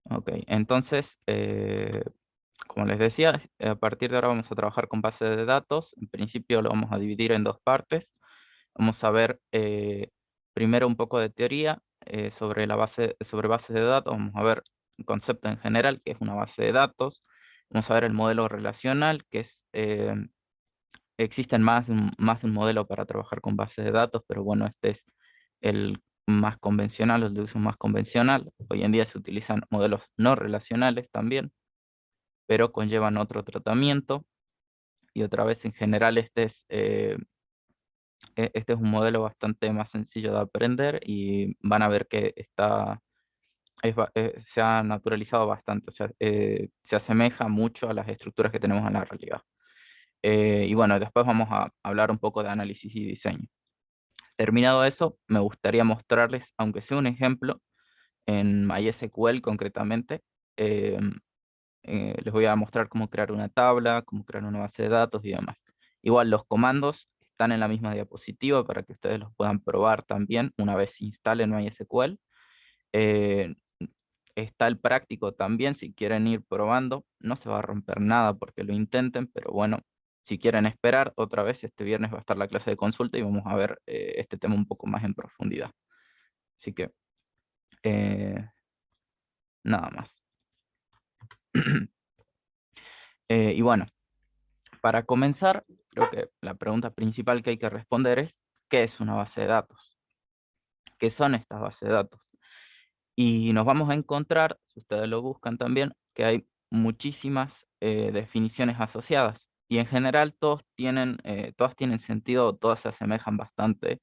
Ok, entonces, como les decía, a partir de ahora vamos a trabajar con bases de datos. En principio lo vamos a dividir en dos partes. Vamos a ver primero un poco de teoría sobre bases de datos. Vamos a ver un concepto en general, que es una base de datos. Vamos a ver el modelo relacional, que es, existen más de un modelo para trabajar con bases de datos, pero bueno, este es el más convencional, el de uso más convencional. Hoy en día se utilizan modelos no relacionales también, pero conllevan otro tratamiento. Y otra vez, en general, este es un modelo bastante más sencillo de aprender y van a ver que se ha naturalizado bastante, o sea, se asemeja mucho a las estructuras que tenemos en la realidad. Y bueno, después vamos a hablar un poco de análisis y diseño. Terminado eso, me gustaría mostrarles, aunque sea un ejemplo, en MySQL concretamente. eh, Les voy a mostrar cómo crear una tabla, cómo crear una base de datos y demás. Igual los comandos están en la misma diapositiva para que ustedes los puedan probar también una vez se instalen MySQL. Eh, Está el práctico también, si quieren ir probando. No se va a romper nada porque lo intenten, pero bueno, si quieren esperar, otra vez este viernes va a estar la clase de consulta y vamos a ver este tema un poco más en profundidad. Así que, eh, nada más. Y bueno, para comenzar, creo que la pregunta principal que hay que responder es, ¿qué es una base de datos? ¿Qué son estas bases de datos? Y nos vamos a encontrar, si ustedes lo buscan también, que hay muchísimas definiciones asociadas. Y en general todas tienen sentido, todas se asemejan bastante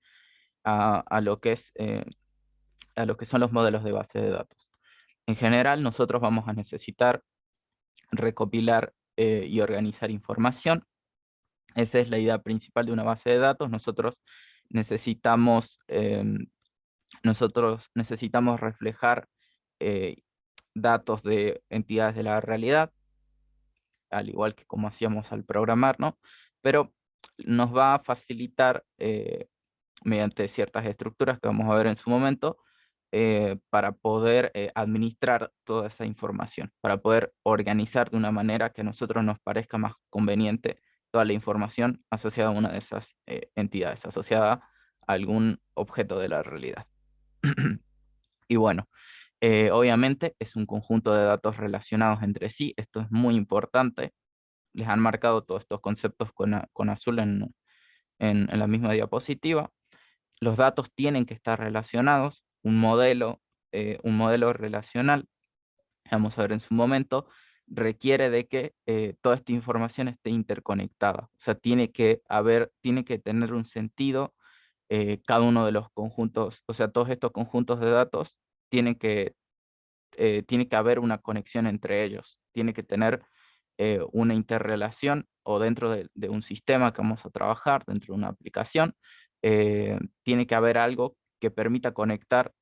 a lo que a lo que son los modelos de base de datos. En general, nosotros vamos a necesitar recopilar y organizar información. Esa es la idea principal de una base de datos. Necesitamos, nosotros necesitamos reflejar eh, datos de entidades de la realidad, al igual que como hacíamos al programar, ¿no? Pero nos va a facilitar, mediante ciertas estructuras que vamos a ver en su momento, para poder administrar toda esa información, para poder organizar de una manera que a nosotros nos parezca más conveniente toda la información asociada a una de esas entidades, asociada a algún objeto de la realidad. Y bueno, obviamente es un conjunto de datos relacionados entre sí. Esto es muy importante. Les han marcado todos estos conceptos con azul en la misma diapositiva. Los datos tienen que estar relacionados. Un modelo relacional, vamos a ver en su momento, requiere de que toda esta información esté interconectada. O sea, tiene que tener un sentido cada uno de los conjuntos, o sea, todos estos conjuntos de datos tienen tiene que haber una conexión entre ellos, tiene que tener una interrelación o dentro de un sistema que vamos a trabajar, dentro de una aplicación, tiene que haber algo que permita conectar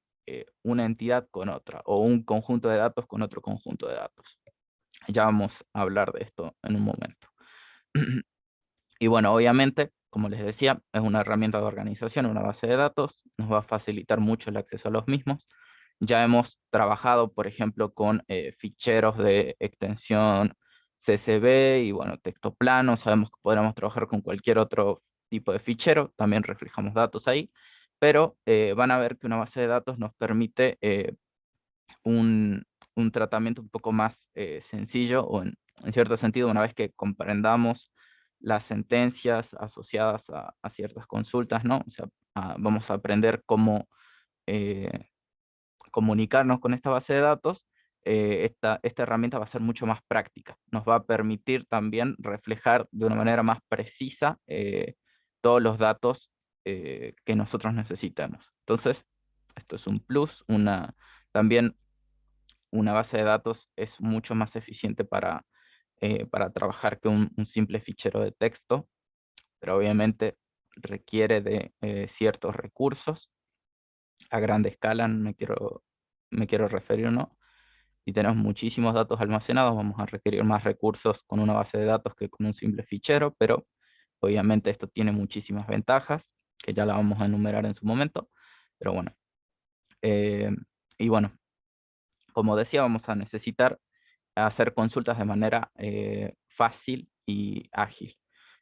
una entidad con otra o un conjunto de datos con otro conjunto de datos. Ya vamos a hablar de esto en un momento. Y bueno, obviamente, como les decía, es una herramienta de organización, una base de datos, nos va a facilitar mucho el acceso a los mismos. Ya hemos trabajado, por ejemplo, con ficheros de extensión CSV y bueno, texto plano. Sabemos que podríamos trabajar con cualquier otro tipo de fichero, también reflejamos datos ahí, pero van a ver que una base de datos nos permite un, un tratamiento un poco más sencillo o en cierto sentido, una vez que comprendamos las sentencias asociadas a ciertas consultas, ¿no? O sea, vamos a aprender cómo eh, comunicarnos con esta base de datos. Esta herramienta va a ser mucho más práctica. Nos va a permitir también reflejar de una manera más precisa todos los datos que nosotros necesitamos. Entonces, esto es un plus. También una base de datos es mucho más eficiente para trabajar que un simple fichero de texto, pero obviamente requiere de ciertos recursos a grande escala. No me quiero referir, ¿no? Si tenemos muchísimos datos almacenados, vamos a requerir más recursos con una base de datos que con un simple fichero, pero obviamente esto tiene muchísimas ventajas, que ya la vamos a enumerar en su momento, pero bueno. eh, y bueno, Como decía, vamos a necesitar hacer consultas de manera fácil y ágil.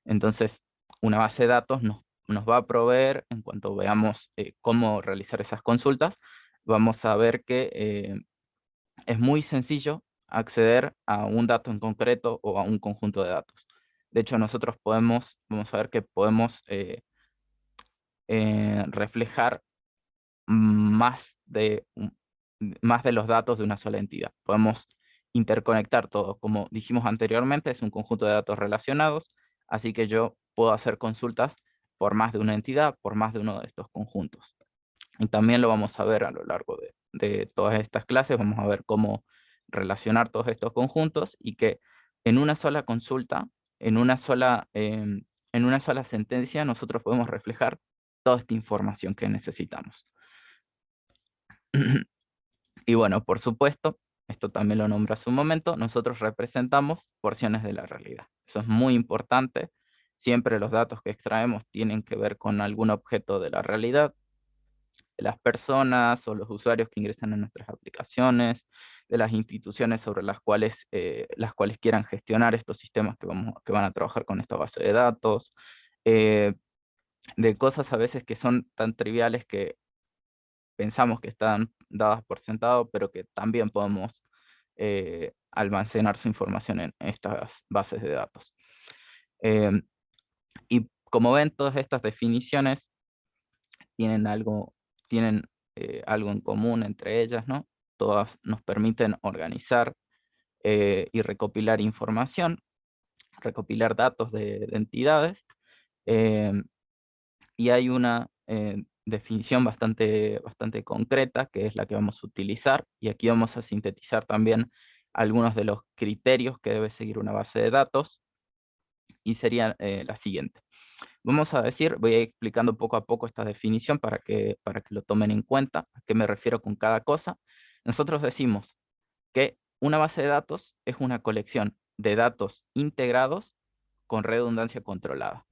Entonces, una base de datos nos va a proveer, en cuanto veamos cómo realizar esas consultas, vamos a ver que es muy sencillo acceder a un dato en concreto o a un conjunto de datos. De hecho, nosotros vamos a ver que podemos reflejar más más de los datos de una sola entidad. Podemos interconectar todo. Como dijimos anteriormente, es un conjunto de datos relacionados, así que yo puedo hacer consultas por más de una entidad, por más de uno de estos conjuntos. Y también lo vamos a ver a lo largo de todas estas clases. Vamos a ver cómo relacionar todos estos conjuntos y que en una sola consulta, en una sola sentencia, nosotros podemos reflejar toda esta información que necesitamos. Y bueno, por supuesto, esto también lo nombré hace un momento, nosotros representamos porciones de la realidad. Eso es muy importante. Siempre los datos que extraemos tienen que ver con algún objeto de la realidad, de las personas o los usuarios que ingresan en nuestras aplicaciones, de las instituciones sobre las cuales quieran gestionar estos sistemas que van a trabajar con esta base de datos, eh, de cosas a veces que son tan triviales que pensamos que están dadas por sentado, pero que también podemos almacenar su información en estas bases de datos. Eh, y como ven, todas estas definiciones tienen tienen, algo en común entre ellas, ¿no? Todas nos permiten organizar y recopilar información, recopilar datos de entidades, eh, y hay una definición bastante concreta, que es la que vamos a utilizar, y aquí vamos a sintetizar también algunos de los criterios que debe seguir una base de datos, y sería la siguiente. Vamos a decir, voy a ir explicando poco a poco esta definición para que lo tomen en cuenta, a qué me refiero con cada cosa. Nosotros decimos que una base de datos es una colección de datos integrados con redundancia controlada.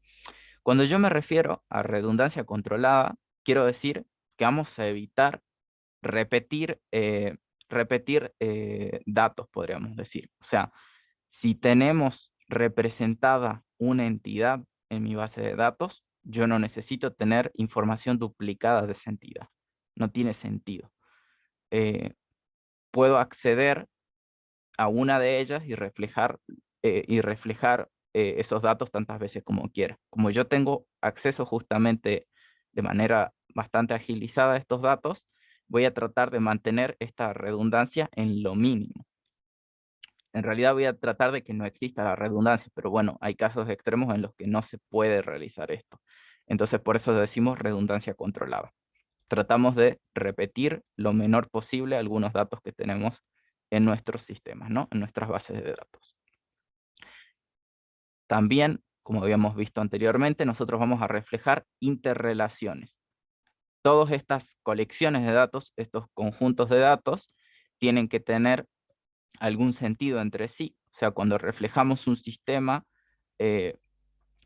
Cuando yo me refiero a redundancia controlada, quiero decir que vamos a evitar repetir, datos, podríamos decir. O sea, si tenemos representada una entidad en mi base de datos, yo no necesito tener información duplicada de esa entidad. No tiene sentido. Eh, Puedo acceder a una de ellas y reflejar esos datos tantas veces como quiera. Como yo tengo acceso justamente de manera bastante agilizada a estos datos, voy a tratar de mantener esta redundancia en lo mínimo. En realidad voy a tratar de que no exista la redundancia, pero bueno, hay casos extremos en los que no se puede realizar esto. Entonces, por eso decimos redundancia controlada. Tratamos de repetir lo menor posible algunos datos que tenemos en nuestros sistemas, ¿no? En nuestras bases de datos. También, como habíamos visto anteriormente, nosotros vamos a reflejar interrelaciones. Todas estas colecciones de datos, estos conjuntos de datos, tienen que tener algún sentido entre sí. O sea, cuando reflejamos un sistema eh,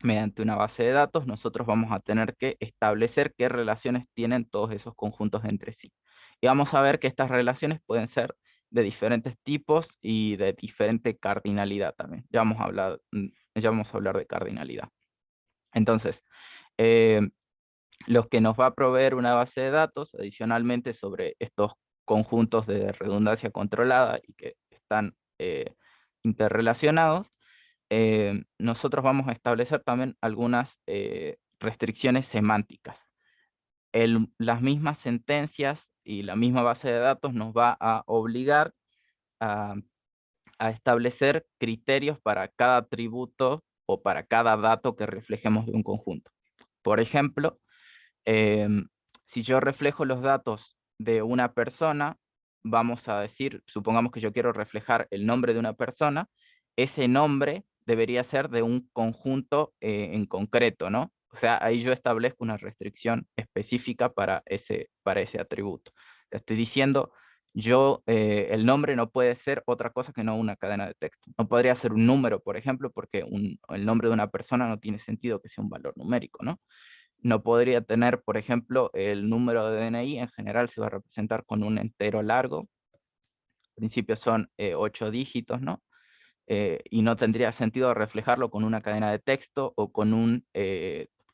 mediante una base de datos, nosotros vamos a tener que establecer qué relaciones tienen todos esos conjuntos entre sí. Y vamos a ver que estas relaciones pueden ser de diferentes tipos y de diferente cardinalidad también. Ya vamos a hablar de cardinalidad. Entonces, eh, lo que nos va a proveer una base de datos adicionalmente sobre estos conjuntos de redundancia controlada y que están interrelacionados, nosotros vamos a establecer también algunas restricciones semánticas. Las mismas sentencias y la misma base de datos nos va a obligar a, a establecer criterios para cada atributo o para cada dato que reflejemos de un conjunto. Por ejemplo, em, si yo reflejo los datos de una persona, vamos a decir, supongamos que yo quiero reflejar el nombre de una persona, ese nombre debería ser de un conjunto en concreto, ¿no? O sea, ahí yo establezco una restricción específica para ese atributo. Te estoy diciendo, el nombre no puede ser otra cosa que no una cadena de texto. No podría ser un número, por ejemplo, porque el nombre de una persona no tiene sentido que sea un valor numérico, ¿no? No podría tener, por ejemplo, el número de DNI en general se va a representar con un entero largo, principio son 8 dígitos, ¿no? Y no tendría sentido reflejarlo con una cadena de texto o con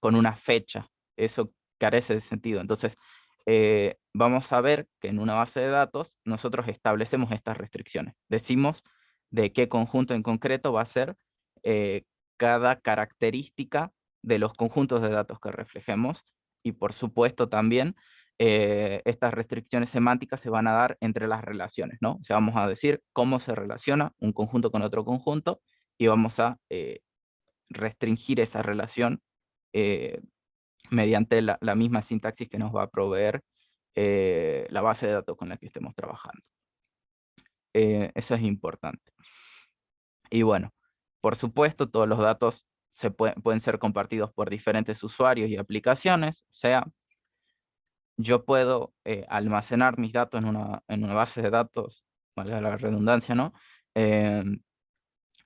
una fecha. Eso carece de sentido. Entonces, vamos a ver que en una base de datos nosotros establecemos estas restricciones. Decimos de qué conjunto en concreto va a ser eh, cada característica de los conjuntos de datos que reflejemos, y por supuesto también estas restricciones semánticas se van a dar entre las relaciones, ¿no? O sea, vamos a decir cómo se relaciona un conjunto con otro conjunto y vamos a restringir esa relación eh, mediante la misma sintaxis que nos va a proveer la base de datos con la que estemos trabajando. Eso es importante. Y bueno, por supuesto, todos los datos pueden ser compartidos por diferentes usuarios y aplicaciones. O sea, yo puedo almacenar mis datos en una base de datos, valga la redundancia, ¿no? Em,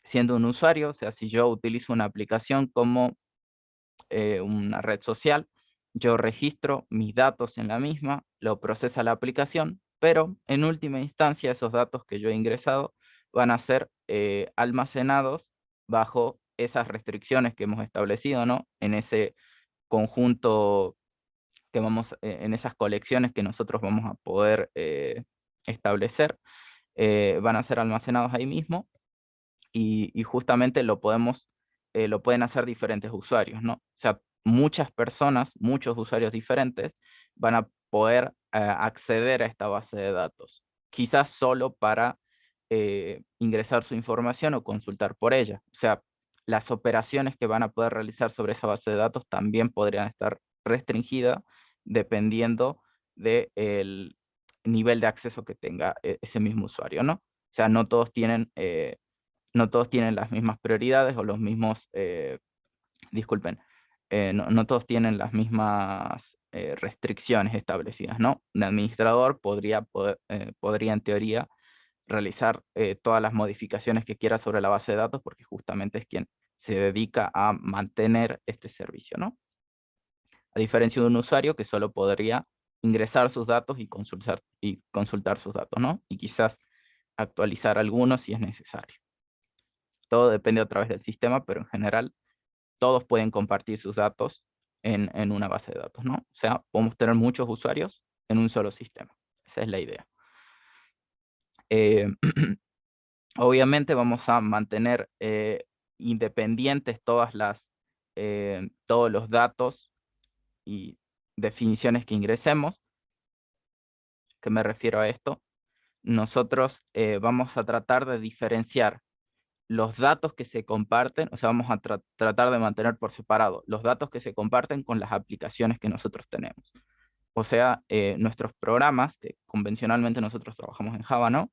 Siendo un usuario, o sea, si yo utilizo una aplicación como una red social, yo registro mis datos en la misma, lo procesa la aplicación, pero en última instancia esos datos que yo he ingresado van a ser almacenados bajo esas restricciones que hemos establecido, ¿no? En ese conjunto que vamos, en esas colecciones que nosotros vamos a poder establecer, van a ser almacenados ahí mismo y justamente lo pueden hacer diferentes usuarios, ¿no? O sea, muchas personas, muchos usuarios diferentes van a poder acceder a esta base de datos, quizás solo para ingresar su información o consultar por ella. O sea, las operaciones que van a poder realizar sobre esa base de datos también podrían estar restringidas dependiendo del nivel de acceso que tenga ese mismo usuario, ¿no? O sea, no todos tienen las mismas prioridades o los mismos, disculpen, no todos tienen las mismas restricciones establecidas, ¿no? Un administrador podría en teoría realizar todas las modificaciones que quiera sobre la base de datos porque justamente es quien se dedica a mantener este servicio, ¿no? A diferencia de un usuario que solo podría ingresar sus datos y consultar sus datos, ¿no? Y quizás actualizar algunos si es necesario. Todo depende a través del sistema, pero en general todos pueden compartir sus datos en una base de datos, ¿no? O sea, podemos tener muchos usuarios en un solo sistema. Esa es la idea. Eh, Obviamente vamos a mantener independientes todos los datos y definiciones que ingresemos. ¿Qué me refiero a esto? Nosotros vamos a tratar de diferenciar los datos que se comparten, o sea, vamos a tratar de mantener por separado los datos que se comparten con las aplicaciones que nosotros tenemos. O sea, nuestros programas, que convencionalmente nosotros trabajamos en Java, ¿no?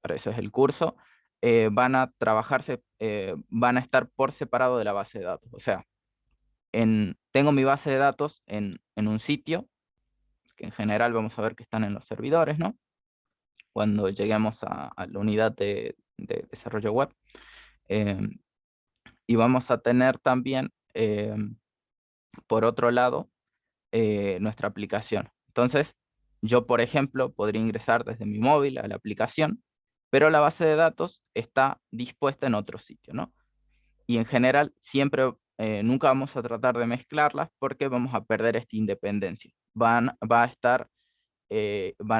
Para eso es el curso, van a estar por separado de la base de datos. O sea, tengo mi base de datos en un sitio, que en general vamos a ver que están en los servidores, ¿no? Cuando lleguemos a la unidad de desarrollo web. Em, y vamos a tener también, por otro lado, nuestra aplicación. Entonces, yo, por ejemplo, podría ingresar desde mi móvil a la aplicación, pero la base de datos está dispuesta en otro sitio, ¿no? Y en general, nunca vamos a tratar de mezclarlas porque vamos a perder esta independencia.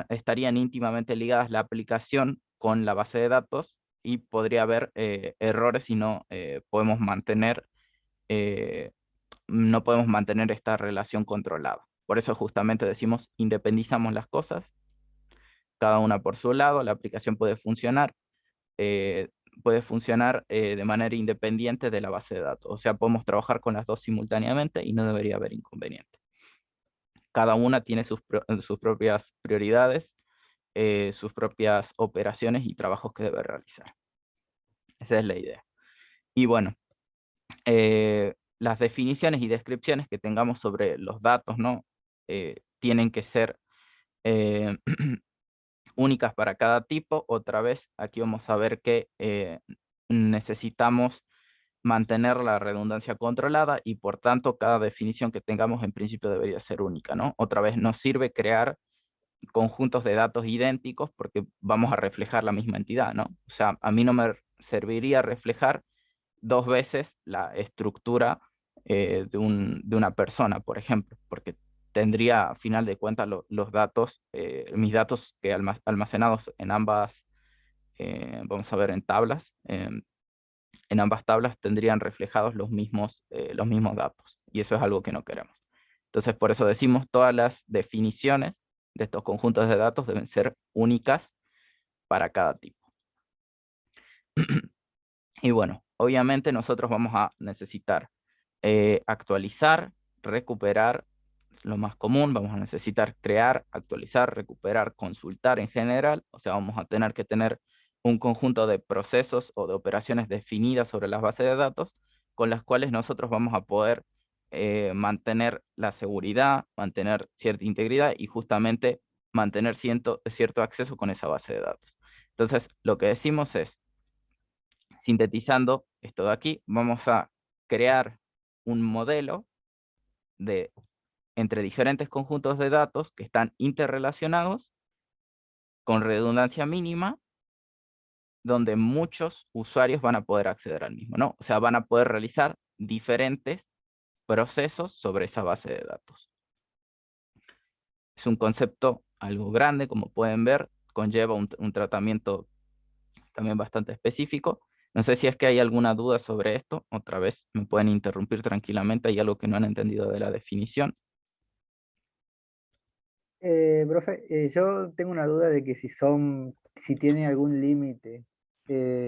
Estarían íntimamente ligadas la aplicación con la base de datos y podría haber errores si eh, no podemos mantener esta relación controlada. Por eso justamente decimos, independizamos las cosas, cada una por su lado, la aplicación eh, puede funcionar de manera independiente de la base de datos. O sea, podemos trabajar con las dos simultáneamente y no debería haber inconveniente. Cada una tiene sus propias prioridades, sus propias operaciones y trabajos que debe realizar. Esa es la idea. Y bueno, las definiciones y descripciones que tengamos sobre los datos, ¿no? Tienen que ser eh, únicas para cada tipo. Otra vez, aquí vamos a ver que necesitamos mantener la redundancia controlada y por tanto cada definición que tengamos en principio debería ser única, ¿no? Otra vez, nos sirve crear conjuntos de datos idénticos porque vamos a reflejar la misma entidad, ¿no? O sea, a mí no me serviría reflejar dos veces la estructura de una persona, por ejemplo, porque tendría a final de cuentas los datos, mis datos que almacenados en ambas, vamos a ver, en tablas, en ambas tablas tendrían reflejados los mismos datos, y eso es algo que no queremos. Entonces, por eso decimos, todas las definiciones de estos conjuntos de datos deben ser únicas para cada tipo. Y bueno, obviamente nosotros vamos a necesitar actualizar, recuperar, lo más común, vamos a necesitar crear, actualizar, recuperar, consultar en general, o sea, vamos a tener que tener un conjunto de procesos o de operaciones definidas sobre las bases de datos con las cuales nosotros vamos a poder mantener la seguridad, mantener cierta integridad y justamente mantener cierto acceso con esa base de datos. Entonces, lo que decimos es, sintetizando esto de aquí, vamos a crear un modelo de entre diferentes conjuntos de datos que están interrelacionados con redundancia mínima, donde muchos usuarios van a poder acceder al mismo, ¿no? O sea, van a poder realizar diferentes procesos sobre esa base de datos. Es un concepto algo grande, como pueden ver, conlleva un tratamiento también bastante específico. No sé si es que hay alguna duda sobre esto. Otra vez me pueden interrumpir tranquilamente. Hay algo que no han entendido de la definición. Profe, yo tengo una duda de que si tiene algún límite,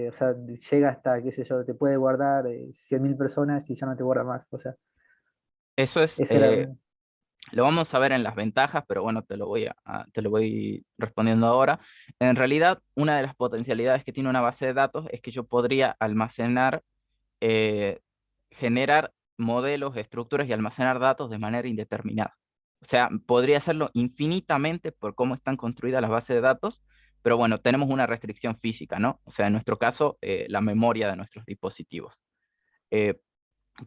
o sea, llega hasta, qué sé yo, te puede guardar 100.000 personas y ya no te guarda más, o sea, Eso es, ese era... lo vamos a ver en las ventajas, pero bueno, te lo voy respondiendo ahora. En realidad, una de las potencialidades que tiene una base de datos es que yo podría almacenar, eh, generar modelos, estructuras y almacenar datos de manera indeterminada. O sea, podría hacerlo infinitamente por cómo están construidas las bases de datos, pero bueno, tenemos una restricción física, ¿no? O sea, en nuestro caso, la memoria de nuestros dispositivos. Eh,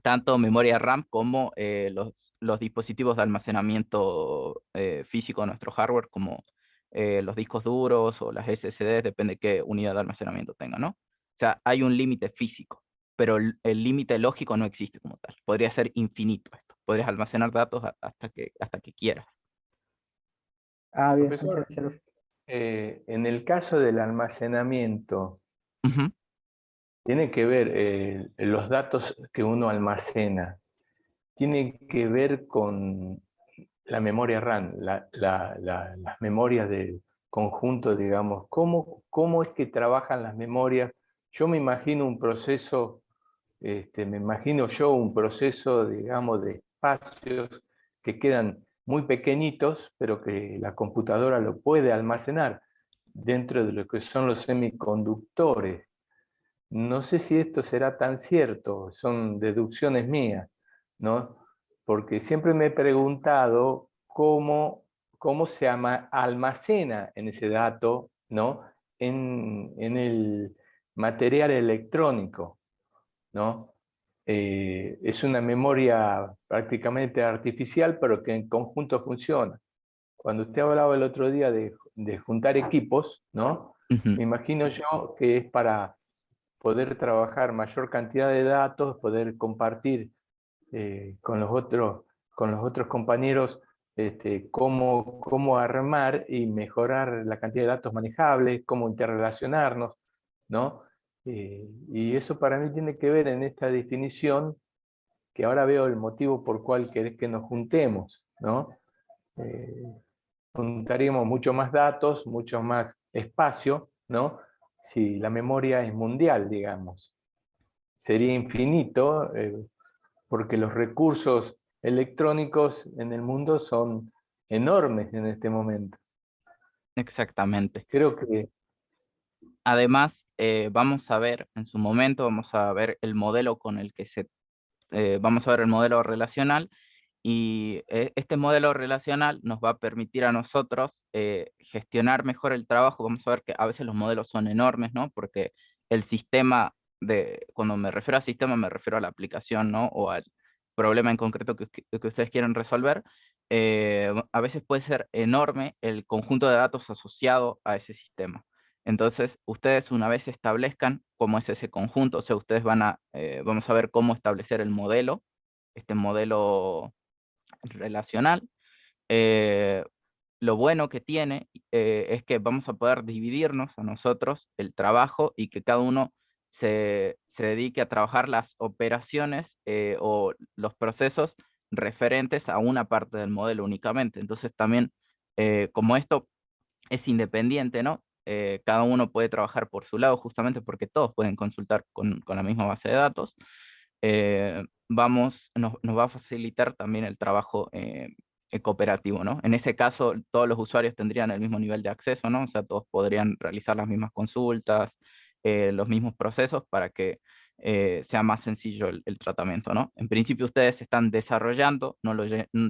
Tanto memoria RAM como los dispositivos de almacenamiento físico de nuestro hardware, como los discos duros o las SSDs, depende qué unidad de almacenamiento tenga, ¿no? O sea, hay un límite físico, pero el límite lógico no existe como tal. Podría ser infinito esto. Podrías almacenar datos hasta que quieras. Ah, bien, muchas Profesor, gracias, profe. en el caso del almacenamiento, Ujú. tiene que ver los datos que uno almacena, tiene que ver con la memoria RAM, las memorias del conjunto, digamos, cómo es que trabajan las memorias. Yo me imagino un proceso, me imagino yo un proceso, digamos, de espacios que quedan muy pequeñitos, pero que la computadora lo puede almacenar dentro de lo que son los semiconductores. No sé si esto será tan cierto, son deducciones mías, ¿no? Porque siempre me he preguntado cómo se almacena en ese dato, ¿no? En el material electrónico, ¿no? Es una memoria prácticamente artificial, pero que en conjunto funciona. Cuando usted hablaba el otro día de juntar equipos, ¿no? Ujú. Me imagino yo que es para poder trabajar mayor cantidad de datos, poder compartir con los otros compañeros cómo armar y mejorar la cantidad de datos manejables, cómo interrelacionarnos, ¿no? Y eso para mí tiene que ver en esta definición, que ahora veo el motivo por cual querés que nos juntemos, ¿no? Eh, Juntaríamos mucho más datos, mucho más espacio, ¿no? Si la memoria es mundial, digamos. Sería infinito, porque los recursos electrónicos en el mundo son enormes en este momento. Exactamente. Creo que Además, vamos a ver en su momento, vamos a ver el modelo vamos a ver el modelo relacional. Y este modelo relacional nos va a permitir a nosotros gestionar mejor el trabajo. Vamos a ver que a veces los modelos son enormes, ¿no? Porque el sistema cuando me refiero a sistema, me refiero a la aplicación, ¿no? O al problema en concreto que ustedes quieren resolver. a veces puede ser enorme el conjunto de datos asociado a ese sistema. Entonces, ustedes una vez establezcan cómo es ese conjunto, o sea, ustedes vamos a ver cómo establecer el modelo, este modelo relacional. Eh, lo bueno que tiene es que vamos a poder dividirnos a nosotros el trabajo y que cada uno se dedique a trabajar las operaciones o los procesos referentes a una parte del modelo únicamente. Entonces también, como esto es independiente, ¿no? Cada uno puede trabajar por su lado justamente porque todos pueden consultar con la misma base de datos. Nos va a facilitar también el trabajo cooperativo, ¿no? En ese caso, todos los usuarios tendrían el mismo nivel de acceso, ¿no? O sea, todos podrían realizar las mismas consultas, los mismos procesos para que sea más sencillo el tratamiento, ¿no? En principio ustedes están desarrollando,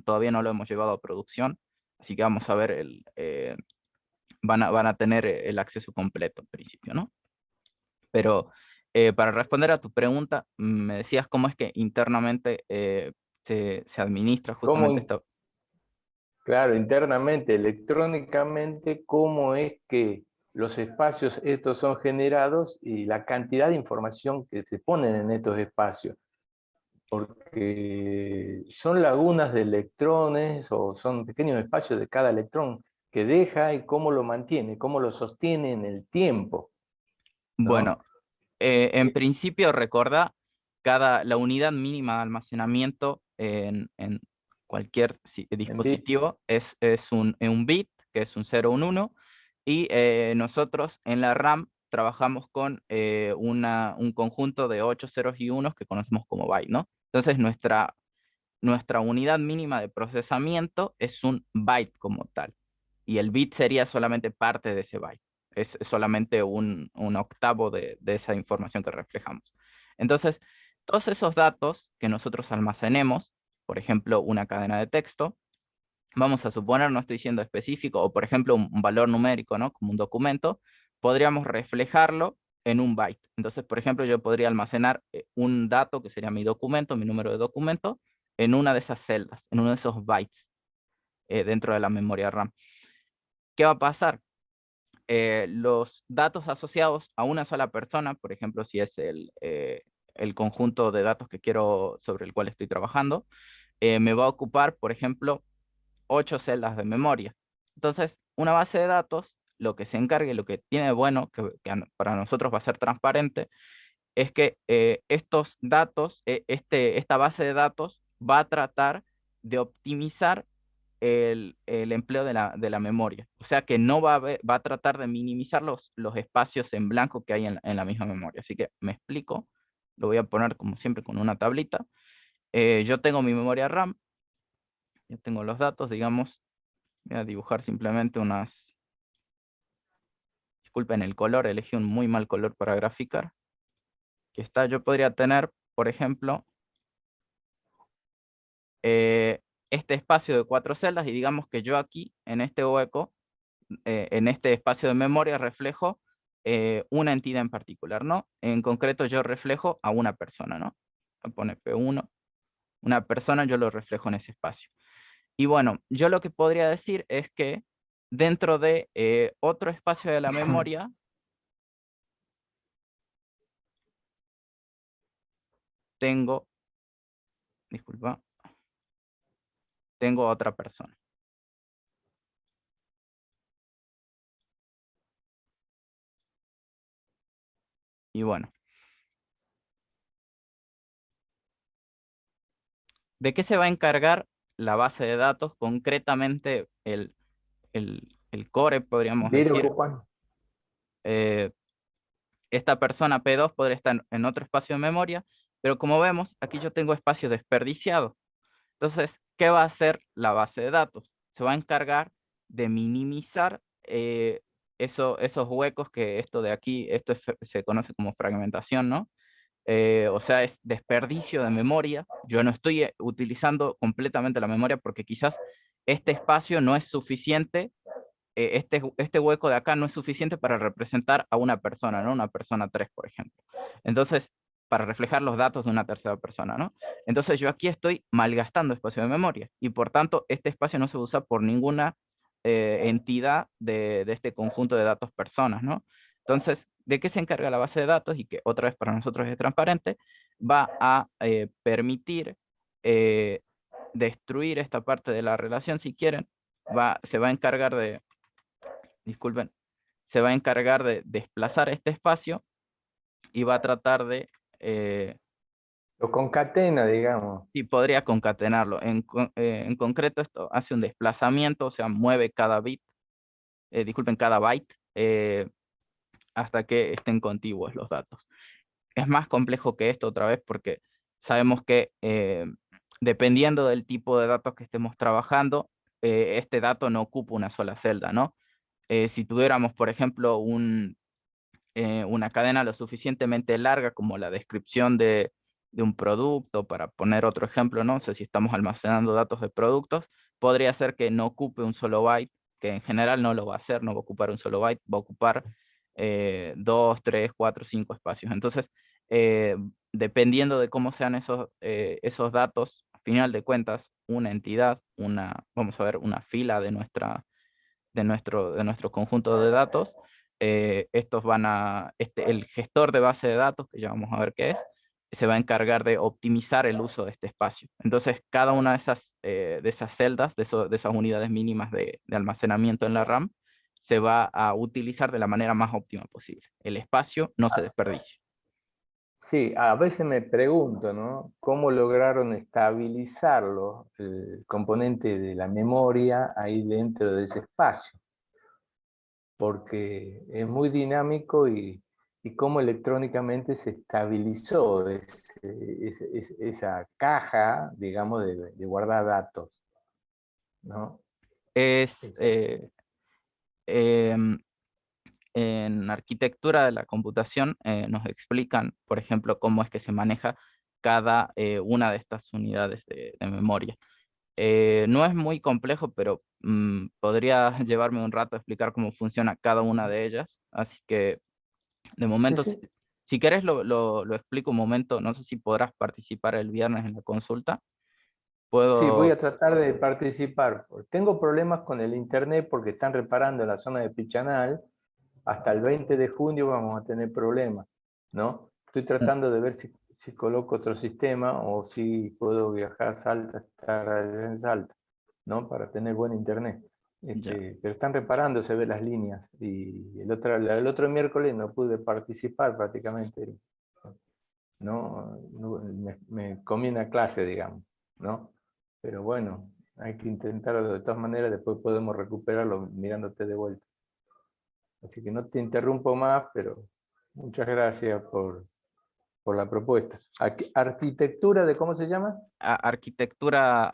todavía no lo hemos llevado a producción, así que vamos a ver van a tener el acceso completo en principio, ¿no? Pero para responder a tu pregunta, me decías cómo es que internamente se administra ¿Cómo, justamente esta... claro, internamente, electrónicamente, cómo es que los espacios estos son generados y la cantidad de información que se ponen en estos espacios? Porque son lagunas de electrones o son pequeños espacios de cada electrón que deja y cómo lo mantiene, cómo lo sostiene en el tiempo, ¿no? Bueno, en principio recordá, la unidad mínima de almacenamiento en cualquier En bit. dispositivo es un bit, que es un 0, un 1, y nosotros en la RAM trabajamos con un conjunto de 8 ceros y unos que conocemos como byte, ¿no? Entonces nuestra unidad mínima de procesamiento es un byte como tal, y el bit sería solamente parte de ese byte, es solamente un octavo de esa información que reflejamos. Entonces, todos esos datos que nosotros almacenemos, por ejemplo, una cadena de texto, vamos a suponer, no estoy siendo específico, o por ejemplo, un valor numérico, ¿no? Como un documento, podríamos reflejarlo en un byte. Entonces, por ejemplo, yo podría almacenar un dato que sería mi documento, mi número de documento, en una de esas celdas, en uno de esos bytes dentro de la memoria RAM. ¿Qué va a pasar? Los datos asociados a una sola persona, por ejemplo, si es el conjunto de datos que quiero, sobre el cual estoy trabajando, me va a ocupar, por ejemplo, 8 celdas de memoria. Entonces, una base de datos, lo que se encargue, lo que tiene de bueno, para nosotros va a ser transparente, es que estos datos, esta base de datos va a tratar de optimizar el empleo de la memoria. O sea que no va a tratar de minimizar los espacios en blanco que hay en la misma memoria. Así que me explico, lo voy a poner como siempre con una tablita. Yo tengo mi memoria RAM, yo tengo los datos, digamos, voy a dibujar simplemente disculpen el color, elegí un muy mal color para graficar. Aquí está, yo podría tener, por ejemplo, este espacio de 4 celdas y digamos que yo aquí, en este hueco, en este espacio de memoria, reflejo una entidad en particular, ¿no? En concreto yo reflejo a una persona, ¿no? Pone P1, una persona, yo lo reflejo en ese espacio. Y bueno, yo lo que podría decir es que dentro de otro espacio de la memoria, tengo, disculpa, tengo otra persona. Y bueno, ¿de qué se va a encargar la base de datos? Concretamente, el core, podríamos Bit decir. ocupan. Eh, Esta persona P2 podría estar en otro espacio de memoria, pero como vemos, aquí yo tengo espacio desperdiciado. Entonces, ¿qué va a hacer la base de datos? Se va a encargar de minimizar esos huecos que esto de aquí, se conoce como fragmentación, ¿no? O sea, es desperdicio de memoria. Yo no estoy utilizando completamente la memoria porque quizás este espacio no es suficiente, este hueco de acá no es suficiente para representar a una persona, ¿no? Una persona 3, por ejemplo. Entonces, para reflejar los datos de una tercera persona, ¿no? Entonces yo aquí estoy malgastando espacio de memoria y por tanto este espacio no se usa por ninguna entidad de este conjunto de datos personas, ¿no? Entonces, ¿de qué se encarga la base de datos? Y que otra vez para nosotros es transparente, va a permitir eh, destruir esta parte de la relación si quieren, se va a encargar de, disculpen, se va a encargar de desplazar este espacio y va a tratar de, Lo concatena, digamos. y podría concatenarlo. En concreto esto hace un desplazamiento, o sea, mueve cada bit, disculpen, cada byte, hasta que estén contiguos los datos. Es más complejo que esto otra vez porque sabemos que dependiendo del tipo de datos que estemos trabajando, este dato no ocupa una sola celda, ¿no? Si tuviéramos, por ejemplo, una cadena lo suficientemente larga como la descripción de un producto, para poner otro ejemplo, ¿no? O sea, si estamos almacenando datos de productos, podría ser que no ocupe un solo byte, que en general no lo va a hacer, no va a ocupar un solo byte, va a ocupar 2, 3, 4, 5 espacios. Entonces, dependiendo de cómo sean esos datos, a final de cuentas, una entidad, vamos a ver, una fila de nuestro conjunto de datos, el gestor de base de datos, que ya vamos a ver qué es, se va a encargar de optimizar el uso de este espacio. Entonces, cada una de esas celdas, de esas unidades mínimas de almacenamiento en la RAM, se va a utilizar de la manera más óptima posible. El espacio no se desperdicia. Sí, a veces me pregunto, ¿no? ¿Cómo lograron estabilizarlo, el componente de la memoria ahí dentro de ese espacio? Porque es muy dinámico y cómo electrónicamente se estabilizó esa caja, digamos, de guardar datos, ¿no? Es, Es- em, en arquitectura de la computación nos explican, por ejemplo, cómo es que se maneja cada una de estas unidades de memoria. No es muy complejo, pero podría llevarme un rato a explicar cómo funciona cada una de ellas. Así que, de sí, momento, si, sí. si querés, lo explico un momento. No sé si podrás participar el viernes en la consulta. Sí, voy Puedo, a tratar de participar. Tengo problemas con el internet porque están reparando en la zona de Pichanal. Hasta el 20 de junio vamos a tener problemas, ¿no? Estoy tratando de ver si coloco otro sistema o si puedo viajar a Salta, estar allá en Salta, ¿no? Para tener buen internet. ya, Pero están reparando, se ven las líneas. Y el otro miércoles no pude participar prácticamente, ¿no? Me comí una clase, digamos, ¿no? Pero bueno, hay que intentarlo de todas maneras, después podemos recuperarlo mirándote de vuelta. Así que no te interrumpo más, pero muchas gracias por la propuesta. Arquitectura de, ¿cómo se llama? arquitectura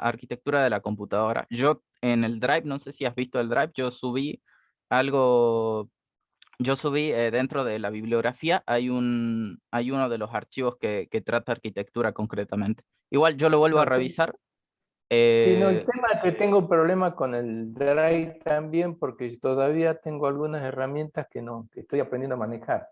de la computadora. Yo en el Drive, no sé si has visto el Drive, algo, yo subí dentro de la bibliografía, hay uno de los archivos que trata arquitectura concretamente. Igual yo lo vuelvo a No, revisar. sí, no, el eh, tema es que tengo problema con el Drive también porque todavía tengo algunas herramientas que estoy aprendiendo a manejar,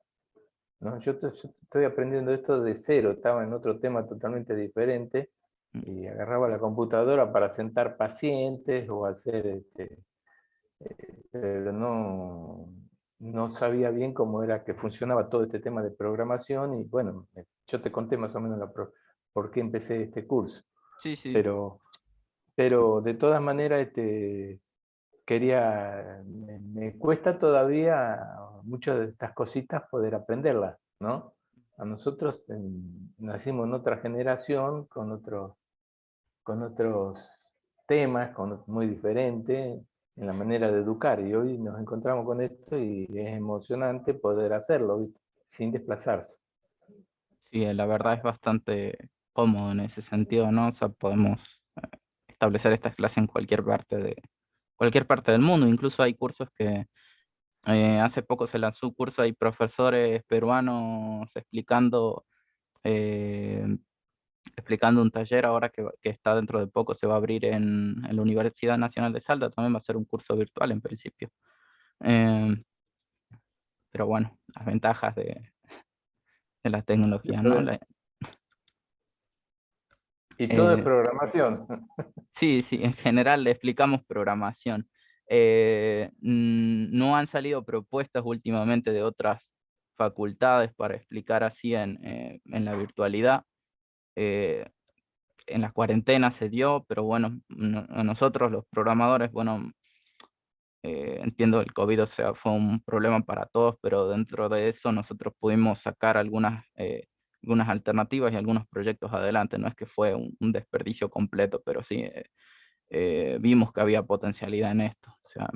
¿no? Yo estoy aprendiendo esto de cero, estaba en otro tema totalmente diferente y agarraba la computadora para sentar pacientes o hacer pero no sabía bien cómo era que funcionaba todo este tema de programación y bueno, yo te conté más o menos por qué empecé este curso, sí, sí, pero, pero de todas maneras me cuesta todavía muchas de estas cositas poder aprenderlas, ¿no? A nosotros nacimos en otra generación con otros temas, muy diferentes en la manera de educar. Y hoy nos encontramos con esto y es emocionante poder hacerlo, ¿viste? Sin desplazarse. sí, la verdad es bastante cómodo en ese sentido, ¿no? O sea, podemos establecer estas clases en cualquier parte del mundo. Incluso hay cursos que hace poco se lanzó un curso, hay profesores peruanos eh, explicando un taller ahora que está dentro de poco, se va a abrir en la Universidad Nacional de Salta, también va a ser un curso virtual en principio. Eh, pero bueno, las ventajas de la tecnología, ¿no? Y todo es Eh, programación. sí, sí, en general le explicamos programación. No han salido propuestas últimamente de otras facultades para explicar así en la virtualidad. Eh, en la cuarentena se dio, pero bueno, a nosotros los programadores, bueno, entiendo el COVID, o sea, fue un problema para todos, pero dentro de eso nosotros pudimos sacar algunas alternativas y algunos proyectos adelante. No es que fue un desperdicio completo, pero sí vimos que había potencialidad en esto. O sea,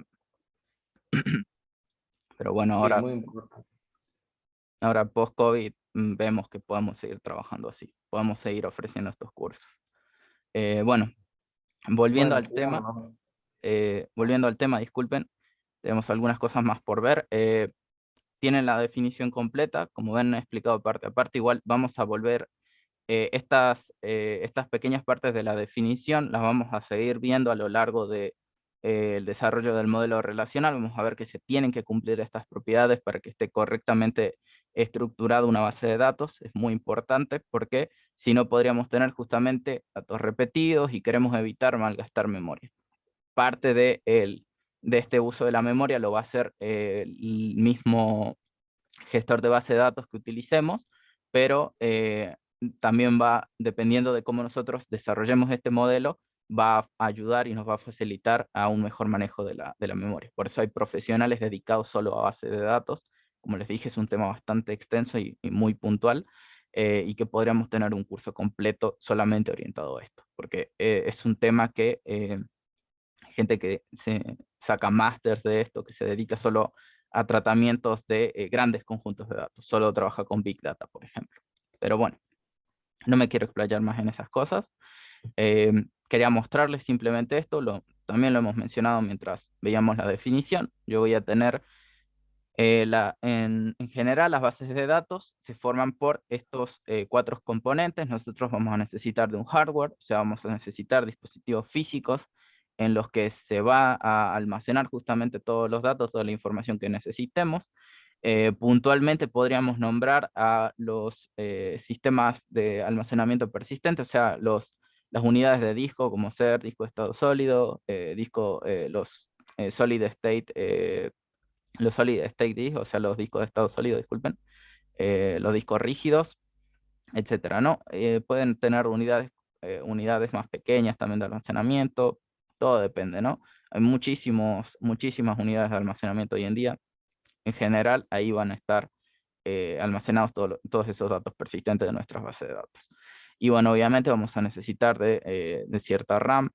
pero bueno, Sí, ahora, muy importante. ahora post-COVID vemos que podemos seguir trabajando así, podemos seguir ofreciendo estos cursos. Bueno, volviendo Bueno, al tema, sigamos. disculpen, tenemos algunas cosas más por ver. Tienen la definición completa, como ven, he explicado parte a parte. Igual vamos a volver, estas pequeñas partes de la definición las vamos a seguir viendo a lo largo de, el desarrollo del modelo relacional. Vamos a ver que se tienen que cumplir estas propiedades para que esté correctamente estructurada una base de datos. Es muy importante porque si no podríamos tener justamente datos repetidos y queremos evitar malgastar memoria. Parte de este uso de la memoria lo va a hacer el mismo gestor de base de datos que utilicemos, pero también va, dependiendo de cómo nosotros desarrollemos este modelo, va a ayudar y nos va a facilitar a un mejor manejo de la memoria. Por eso hay profesionales dedicados solo a base de datos. Como les dije, es un tema bastante extenso y muy puntual, y que podríamos tener un curso completo solamente orientado a esto, porque es un tema que gente que se saca másters de esto, que se dedica solo a tratamientos de grandes conjuntos de datos, solo trabaja con Big Data, por ejemplo. Pero bueno, no me quiero explayar más en esas cosas. Eh, Quería mostrarles simplemente esto, también lo hemos mencionado mientras veíamos la definición. Yo voy a tener, en general, las bases de datos se forman por estos cuatro componentes. Nosotros vamos a necesitar de un hardware, o sea, vamos a necesitar dispositivos físicos en los que se va a almacenar justamente todos los datos, toda la información que necesitemos. Puntualmente podríamos nombrar a los sistemas de almacenamiento persistente, o sea, las unidades de disco, como ser disco de estado sólido, solid state, los solid state disk, o sea, los discos de estado sólido, disculpen, los discos rígidos, etcétera, ¿no? Pueden tener unidades más pequeñas también de almacenamiento, todo depende, ¿no? Hay muchísimas unidades de almacenamiento hoy en día. En general, ahí van a estar almacenados todos esos datos persistentes de nuestras bases de datos. Y bueno, obviamente vamos a necesitar de cierta RAM,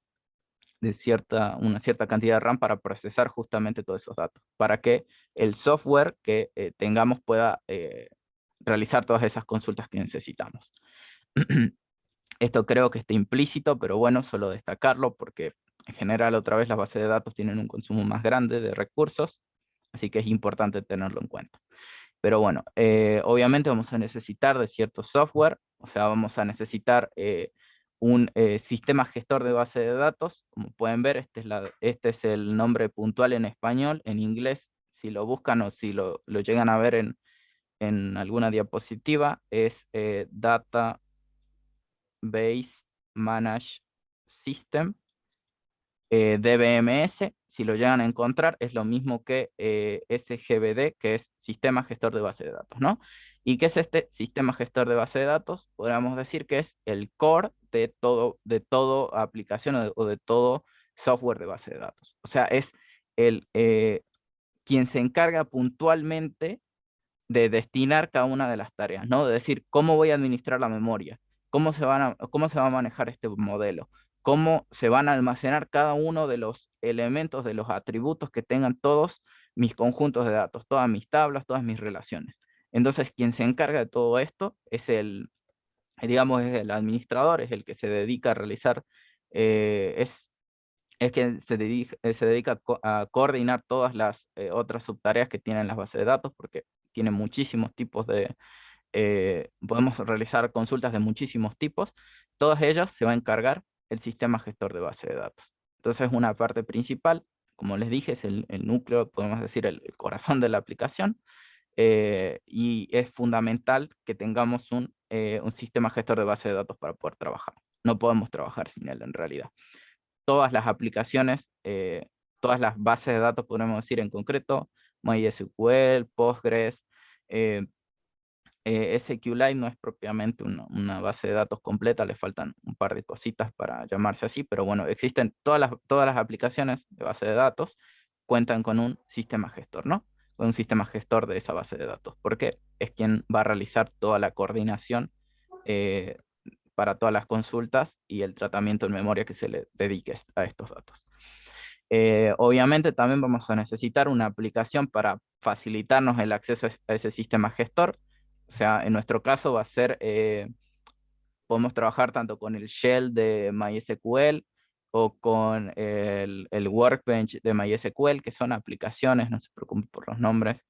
una cierta cantidad de RAM para procesar justamente todos esos datos, para que el software que tengamos pueda realizar todas esas consultas que necesitamos. Esto creo que está implícito, pero bueno, solo destacarlo porque en general otra vez las bases de datos tienen un consumo más grande de recursos, así que es importante tenerlo en cuenta. Pero bueno, obviamente vamos a necesitar de cierto software, o sea, vamos a necesitar un sistema gestor de base de datos. Como pueden ver, este es el nombre puntual en español. En inglés, si lo buscan o si lo llegan a ver en alguna diapositiva, es Database Managed System, DBMS. Si lo llegan a encontrar, es lo mismo que SGBD, que es Sistema Gestor de Base de Datos, ¿no? ¿Y qué es este sistema gestor de base de datos? Podríamos decir que es el core de todo aplicación o de todo software de base de datos. O sea, es el, quien se encarga puntualmente de destinar cada una de las tareas, ¿no? De decir, ¿cómo voy a administrar la memoria? ¿Cómo se va a manejar este modelo? ¿Cómo se van a almacenar cada uno de los elementos, de los atributos que tengan todos mis conjuntos de datos, todas mis tablas, todas mis relaciones? Entonces, quien se encarga de todo esto es digamos, es el administrador, es el que se dedica a realizar, es que se dedica a coordinar todas las otras subtareas que tienen las bases de datos, porque tiene muchísimos tipos podemos realizar consultas de muchísimos tipos. Todas ellas se va a encargar el sistema gestor de base de datos. Entonces, una parte principal, como les dije, es el núcleo, podemos decir, el corazón de la aplicación. y es fundamental que tengamos un sistema gestor de base de datos para poder trabajar. No podemos trabajar sin él en realidad. Todas las aplicaciones, todas las bases de datos, podemos decir en concreto, MySQL, Postgres, SQLite no es propiamente una base de datos completa, le faltan un par de cositas para llamarse así, pero bueno, existen todas las aplicaciones de base de datos cuentan con un sistema gestor, ¿no? Con un sistema gestor de esa base de datos, porque es quien va a realizar toda la coordinación eh, para todas las consultas y el tratamiento en memoria que se le dedique a estos datos. Obviamente también vamos a necesitar una aplicación para facilitarnos el acceso a ese sistema gestor. O sea, en nuestro caso va a ser, podemos trabajar tanto con el shell de MySQL o con el Workbench de MySQL, que son aplicaciones, no se preocupen por los nombres,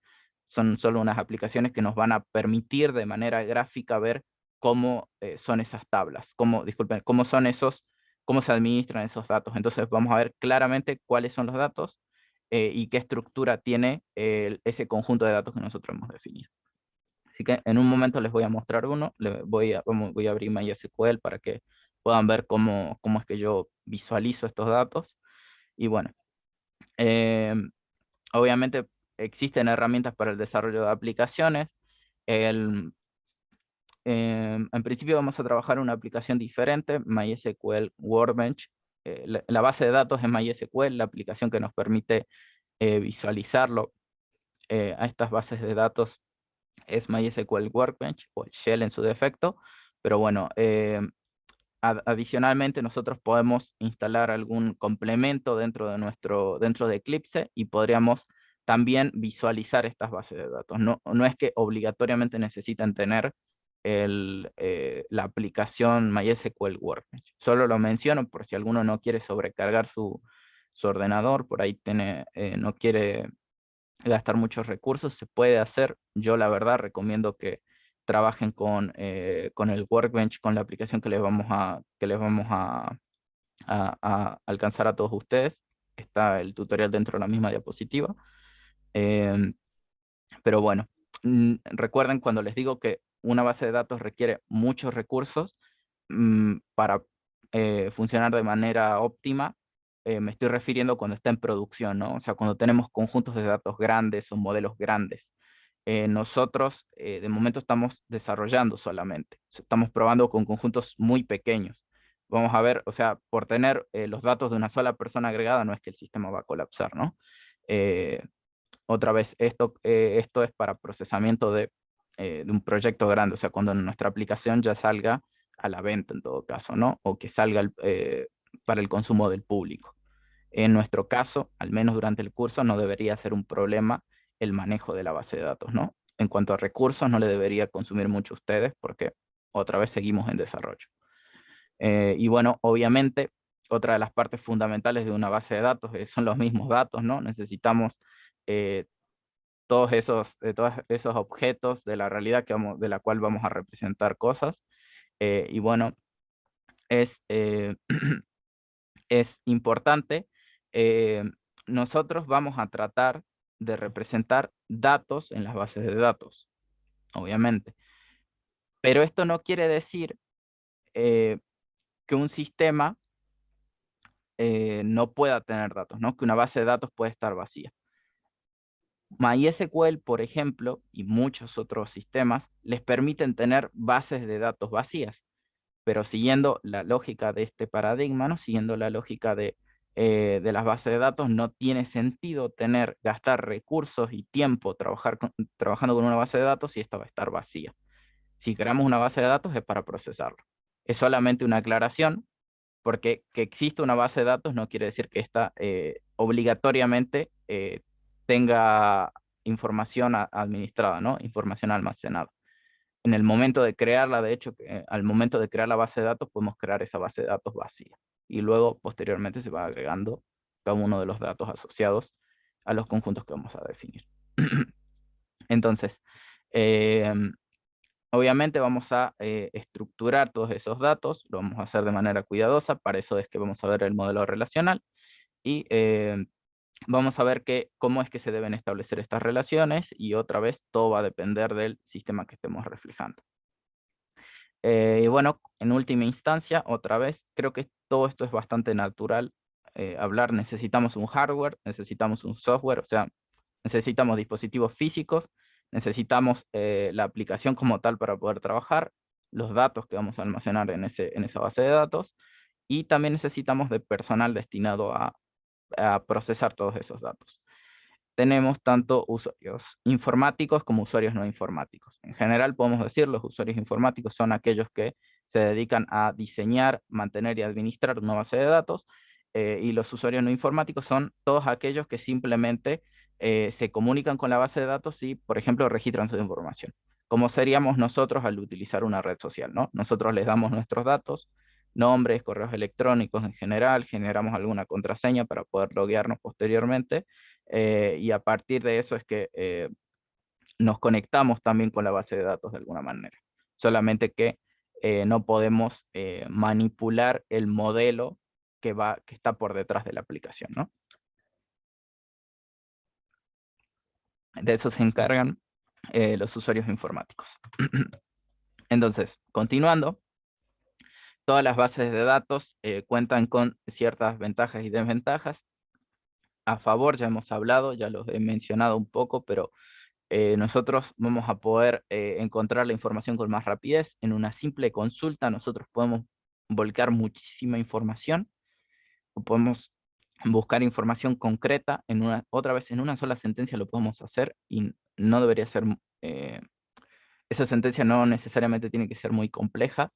son solo unas aplicaciones que nos van a permitir de manera gráfica ver cómo son esas tablas, disculpen, cómo se administran esos datos. Entonces vamos a ver claramente cuáles son los datos y qué estructura tiene ese conjunto de datos que nosotros hemos definido. Así que en un momento les voy a mostrar uno, voy a abrir MySQL para que puedan ver cómo es que yo visualizo estos datos. Y bueno, eh, obviamente existen herramientas para el desarrollo de aplicaciones. En principio vamos a trabajar una aplicación diferente, MySQL Workbench. La base de datos es MySQL, la aplicación que nos permite visualizarlo a estas bases de datos es MySQL Workbench o el Shell en su defecto, pero bueno, adicionalmente nosotros podemos instalar algún complemento dentro de Eclipse y podríamos también visualizar estas bases de datos. No es que obligatoriamente necesitan tener la aplicación MySQL Workbench. Solo lo menciono por si alguno no quiere sobrecargar su ordenador, por ahí no quiere gastar muchos recursos, se puede hacer. Yo la verdad recomiendo que trabajen con el Workbench, con la aplicación que les vamos a alcanzar a todos ustedes. Está el tutorial dentro de la misma diapositiva. Em, pero bueno, recuerden cuando les digo que una base de datos requiere muchos recursos para funcionar de manera óptima, me estoy refiriendo cuando está en producción, ¿no? O sea, cuando tenemos conjuntos de datos grandes o modelos grandes. Nosotros de momento estamos desarrollando solamente, estamos probando con conjuntos muy pequeños. Vamos a ver, o sea, por tener los datos de una sola persona agregada no es que el sistema va a colapsar, ¿no? Eh, Otra vez, esto es para procesamiento de un proyecto grande, o sea, cuando nuestra aplicación ya salga a la venta en todo caso, ¿no? O que salga para el consumo del público. En nuestro caso, al menos durante el curso, no debería ser un problema el manejo de la base de datos, ¿no? En cuanto a recursos, no le debería consumir mucho a ustedes porque otra vez seguimos en desarrollo. Y bueno, obviamente, otra de las partes fundamentales de una base de datos son los mismos datos, ¿no? Necesitamos eh, todos esos objetos de la realidad de la cual vamos a representar cosas. Y bueno, es, es importante. eh, Nosotros vamos a tratar de representar datos en las bases de datos, obviamente. Pero esto no quiere decir eh, que un sistema no pueda tener datos, ¿no? Que una base de datos puede estar vacía. MySQL, por ejemplo, y muchos otros sistemas, les permiten tener bases de datos vacías, pero siguiendo la lógica de este paradigma, ¿no? Siguiendo la lógica de las bases de datos, no tiene sentido gastar recursos y tiempo trabajando con una base de datos si esta va a estar vacía. Si creamos una base de datos es para procesarlo. Es solamente una aclaración, porque que exista una base de datos no quiere decir que esta obligatoriamente tenga información administrada, ¿no? Información almacenada. En el momento de crearla, de hecho, al momento de crear la base de datos, podemos crear esa base de datos vacía. Y luego, posteriormente, se va agregando cada uno de los datos asociados a los conjuntos que vamos a definir. Entonces, eh, obviamente vamos a estructurar todos esos datos, lo vamos a hacer de manera cuidadosa, para eso es que vamos a ver el modelo relacional y vamos a ver cómo es que se deben establecer estas relaciones y otra vez todo va a depender del sistema que estemos reflejando. Y bueno, en última instancia, otra vez, creo que todo esto es bastante natural hablar. Necesitamos un hardware, necesitamos un software, o sea, necesitamos dispositivos físicos, necesitamos la aplicación como tal para poder trabajar, los datos que vamos a almacenar en esa base de datos, y también necesitamos de personal destinado a procesar todos esos datos. Tenemos tanto usuarios informáticos como usuarios no informáticos. En general podemos decir los usuarios informáticos son aquellos que se dedican a diseñar, mantener y administrar una base de datos, y los usuarios no informáticos son todos aquellos que simplemente se comunican con la base de datos y, por ejemplo, registran su información. Como seríamos nosotros al utilizar una red social, ¿no? Nosotros les damos nuestros datos, nombres, correos electrónicos en general, generamos alguna contraseña para poder loguearnos posteriormente, y a partir de eso es que nos conectamos también con la base de datos de alguna manera. Solamente que no podemos manipular el modelo que está por detrás de la aplicación, ¿no? De eso se encargan los usuarios informáticos. Entonces, continuando, todas las bases de datos cuentan con ciertas ventajas y desventajas. A favor ya hemos hablado, ya los he mencionado un poco, pero nosotros vamos a poder encontrar la información con más rapidez. En una simple consulta nosotros podemos volcar muchísima información, o podemos buscar información concreta, otra vez en una sola sentencia lo podemos hacer y no debería ser, esa sentencia no necesariamente tiene que ser muy compleja.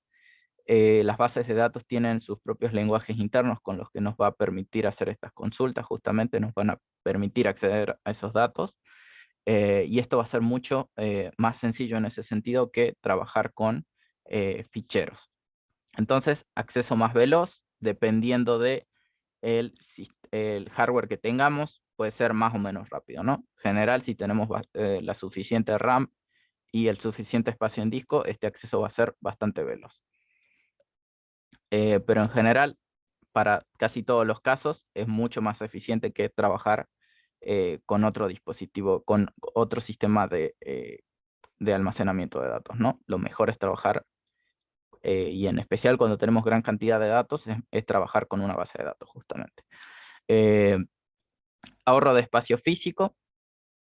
Las bases de datos tienen sus propios lenguajes internos con los que nos va a permitir hacer estas consultas, justamente nos van a permitir acceder a esos datos. Y esto va a ser mucho más sencillo en ese sentido que trabajar con ficheros. Entonces, acceso más veloz, dependiendo de el hardware que tengamos, puede ser más o menos rápido, ¿no? En general, si tenemos la suficiente RAM y el suficiente espacio en disco, este acceso va a ser bastante veloz. Pero en general, para casi todos los casos, es mucho más eficiente que trabajar con otro dispositivo, con otro sistema de almacenamiento de datos, ¿no? Lo mejor es trabajar, y en especial cuando tenemos gran cantidad de datos, es trabajar con una base de datos, justamente. Eh, Ahorro de espacio físico,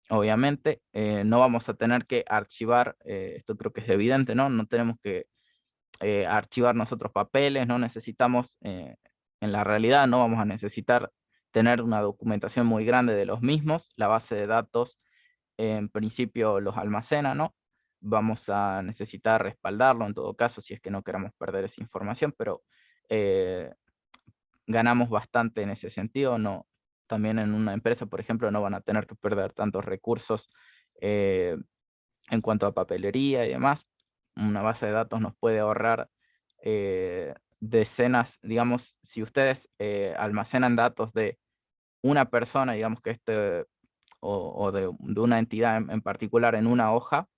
obviamente. No vamos a tener que archivar, esto creo que es evidente, ¿no? No tenemos que archivar nosotros papeles, no necesitamos, en la realidad no vamos a necesitar tener una documentación muy grande de los mismos. La base de datos en principio los almacena, ¿no? Vamos a necesitar respaldarlo en todo caso si es que no queremos perder esa información, pero ganamos bastante en ese sentido. No, también en una empresa, por ejemplo, no van a tener que perder tantos recursos en cuanto a papelería y demás. Una base de datos nos puede ahorrar decenas, digamos, si ustedes almacenan datos de una persona, digamos que o de una entidad en particular en una hoja,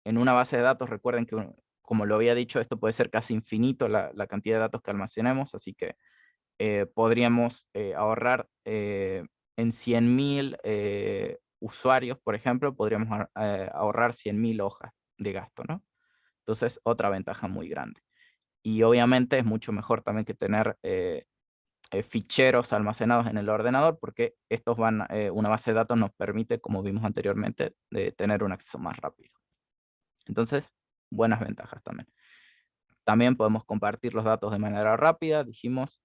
en una base de datos, recuerden que, como lo había dicho, esto puede ser casi infinito la cantidad de datos que almacenemos, así que podríamos ahorrar en 100.000 usuarios, por ejemplo, podríamos ahorrar 100.000 hojas de gasto, ¿no? Entonces, otra ventaja muy grande. Y obviamente es mucho mejor también que tener ficheros almacenados en el ordenador, porque una base de datos nos permite, como vimos anteriormente, de tener un acceso más rápido. Entonces, buenas ventajas también. También podemos compartir los datos de manera rápida. Dijimos,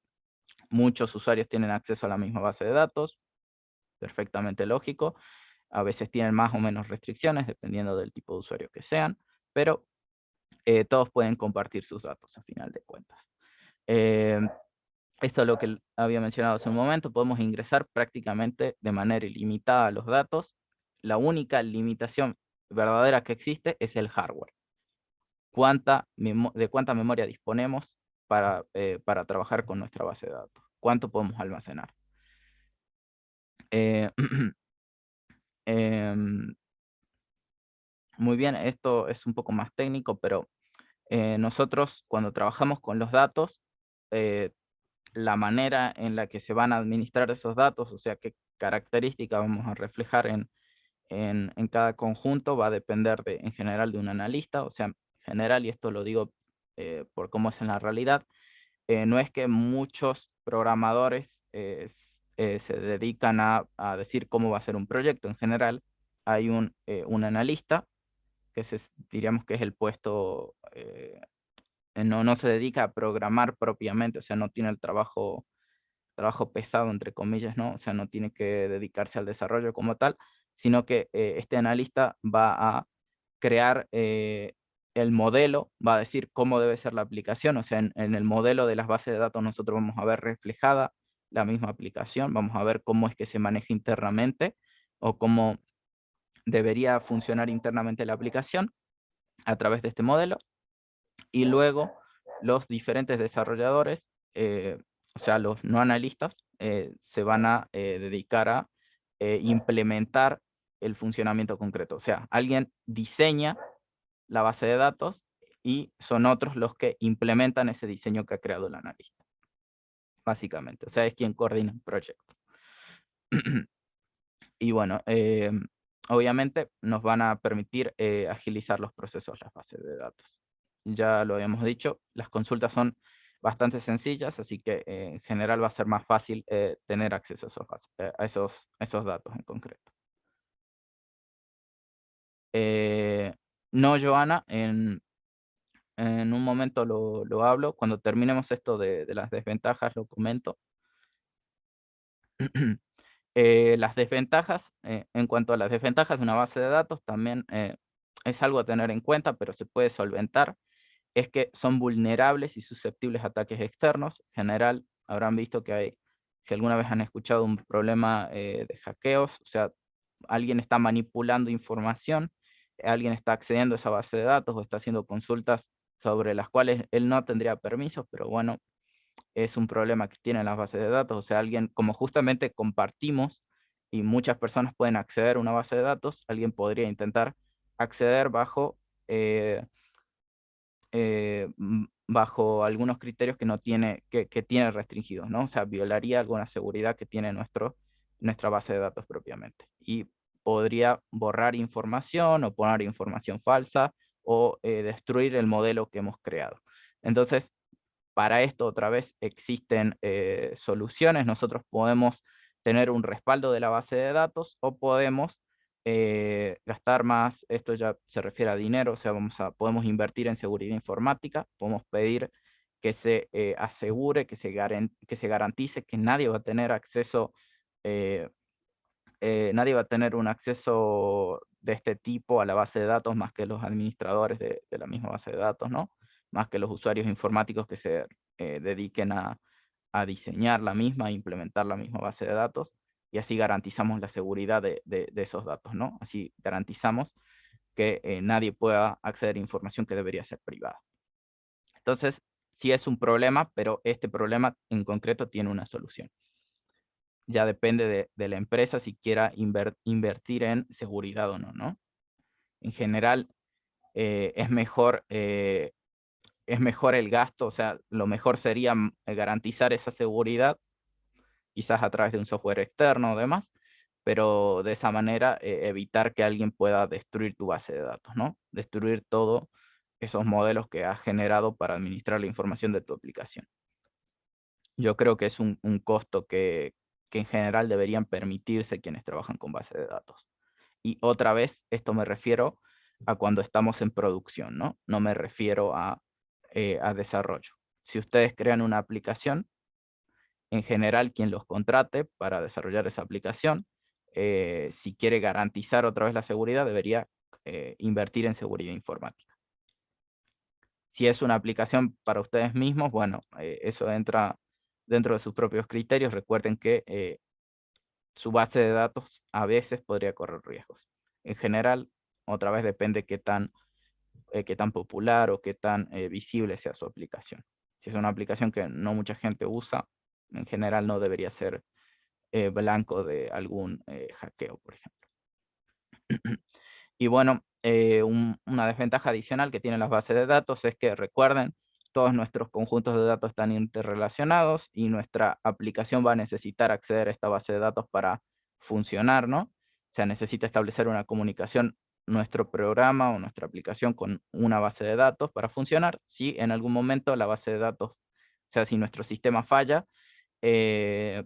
muchos usuarios tienen acceso a la misma base de datos, perfectamente lógico. A veces tienen más o menos restricciones, dependiendo del tipo de usuario que sean, pero todos pueden compartir sus datos a final de cuentas. Esto es lo que había mencionado hace un momento. Podemos ingresar prácticamente de manera ilimitada a los datos. La única limitación verdadera que existe es el hardware. De cuánta memoria disponemos para trabajar con nuestra base de datos. ¿Cuánto podemos almacenar? Eh, muy bien, esto es un poco más técnico, pero nosotros cuando trabajamos con los datos, la manera en la que se van a administrar esos datos, o sea, característica vamos a reflejar en cada conjunto va a depender en general de un analista, o sea, en general, y esto lo digo por cómo es en la realidad, no es que muchos programadores se dedican a decir cómo va a ser un proyecto. En general, hay un analista, que diríamos que es el puesto, no se dedica a programar propiamente, o sea, no tiene el trabajo pesado, entre comillas, ¿no? O sea, no tiene que dedicarse al desarrollo como tal, sino que este analista va a crear el modelo, va a decir cómo debe ser la aplicación, o sea, en el modelo de las bases de datos nosotros vamos a ver reflejada la misma aplicación, vamos a ver cómo es que se maneja internamente o cómo debería funcionar internamente la aplicación a través de este modelo, y luego los diferentes desarrolladores, o sea, los no analistas, se van a dedicar a implementar el funcionamiento concreto. O sea, alguien diseña la base de datos y son otros los que implementan ese diseño que ha creado el analista, básicamente. O sea, es quien coordina el proyecto. Y bueno, obviamente nos van a permitir agilizar los procesos las bases de datos. Ya lo habíamos dicho, las consultas son bastante sencillas, así que en general va a ser más fácil tener acceso a esos datos en concreto. No, Joana, en un momento lo hablo. Cuando terminemos esto de las desventajas, lo comento. Las desventajas, en cuanto a las desventajas de una base de datos, también es algo a tener en cuenta, pero se puede solventar. Es que son vulnerables y susceptibles a ataques externos. En general, habrán visto que hay, si alguna vez han escuchado un problema de hackeos, o sea, alguien está manipulando información, alguien está accediendo a esa base de datos o está haciendo consultas sobre las cuales él no tendría permisos, pero bueno, es un problema que tienen las bases de datos. O sea, alguien, como justamente compartimos y muchas personas pueden acceder a una base de datos, alguien podría intentar acceder eh, bajo algunos criterios que no tiene, que tiene restringidos, ¿no? O sea, violaría alguna seguridad que tiene nuestra base de datos propiamente. Y podría borrar información o poner información falsa o destruir el modelo que hemos creado. Entonces, para esto otra vez existen soluciones. Nosotros podemos tener un respaldo de la base de datos o podemos gastar más. Esto ya se refiere a dinero, o sea, podemos invertir en seguridad informática, podemos pedir que se asegure, que se garantice que nadie va a tener acceso, eh, nadie va a tener un acceso de este tipo a la base de datos más que los administradores de la misma base de datos, ¿no? Más que los usuarios informáticos que se dediquen a diseñar la misma, a implementar la misma base de datos, y así garantizamos la seguridad de esos datos, ¿no? Así garantizamos que nadie pueda acceder a información que debería ser privada. Entonces, sí es un problema, pero este problema en concreto tiene una solución. Ya depende de la empresa si quiera invertir en seguridad o no, ¿no? En general, es mejor el gasto, o sea, lo mejor sería garantizar esa seguridad, quizás a través de un software externo o demás, pero de esa manera evitar que alguien pueda destruir tu base de datos, ¿no? Destruir todos esos modelos que has generado para administrar la información de tu aplicación. Yo creo que es un costo que en general deberían permitirse quienes trabajan con base de datos. Y otra vez, esto me refiero a cuando estamos en producción, ¿no? No me refiero a desarrollo. Si ustedes crean una aplicación, en general quien los contrate para desarrollar esa aplicación, si quiere garantizar otra vez la seguridad, debería invertir en seguridad informática. Si es una aplicación para ustedes mismos, bueno, eso entra dentro de sus propios criterios. Recuerden que su base de datos a veces podría correr riesgos. En general, otra vez depende qué tan popular o qué tan visible sea su aplicación. Si es una aplicación que no mucha gente usa, en general no debería ser blanco de algún hackeo, por ejemplo. Y bueno, una desventaja adicional que tienen las bases de datos es que, recuerden, todos nuestros conjuntos de datos están interrelacionados y nuestra aplicación va a necesitar acceder a esta base de datos para funcionar, ¿no? O sea, necesita establecer una comunicación nuestro programa o nuestra aplicación con una base de datos para funcionar. Si en algún momento la base de datos, o sea, si nuestro sistema falla, eh,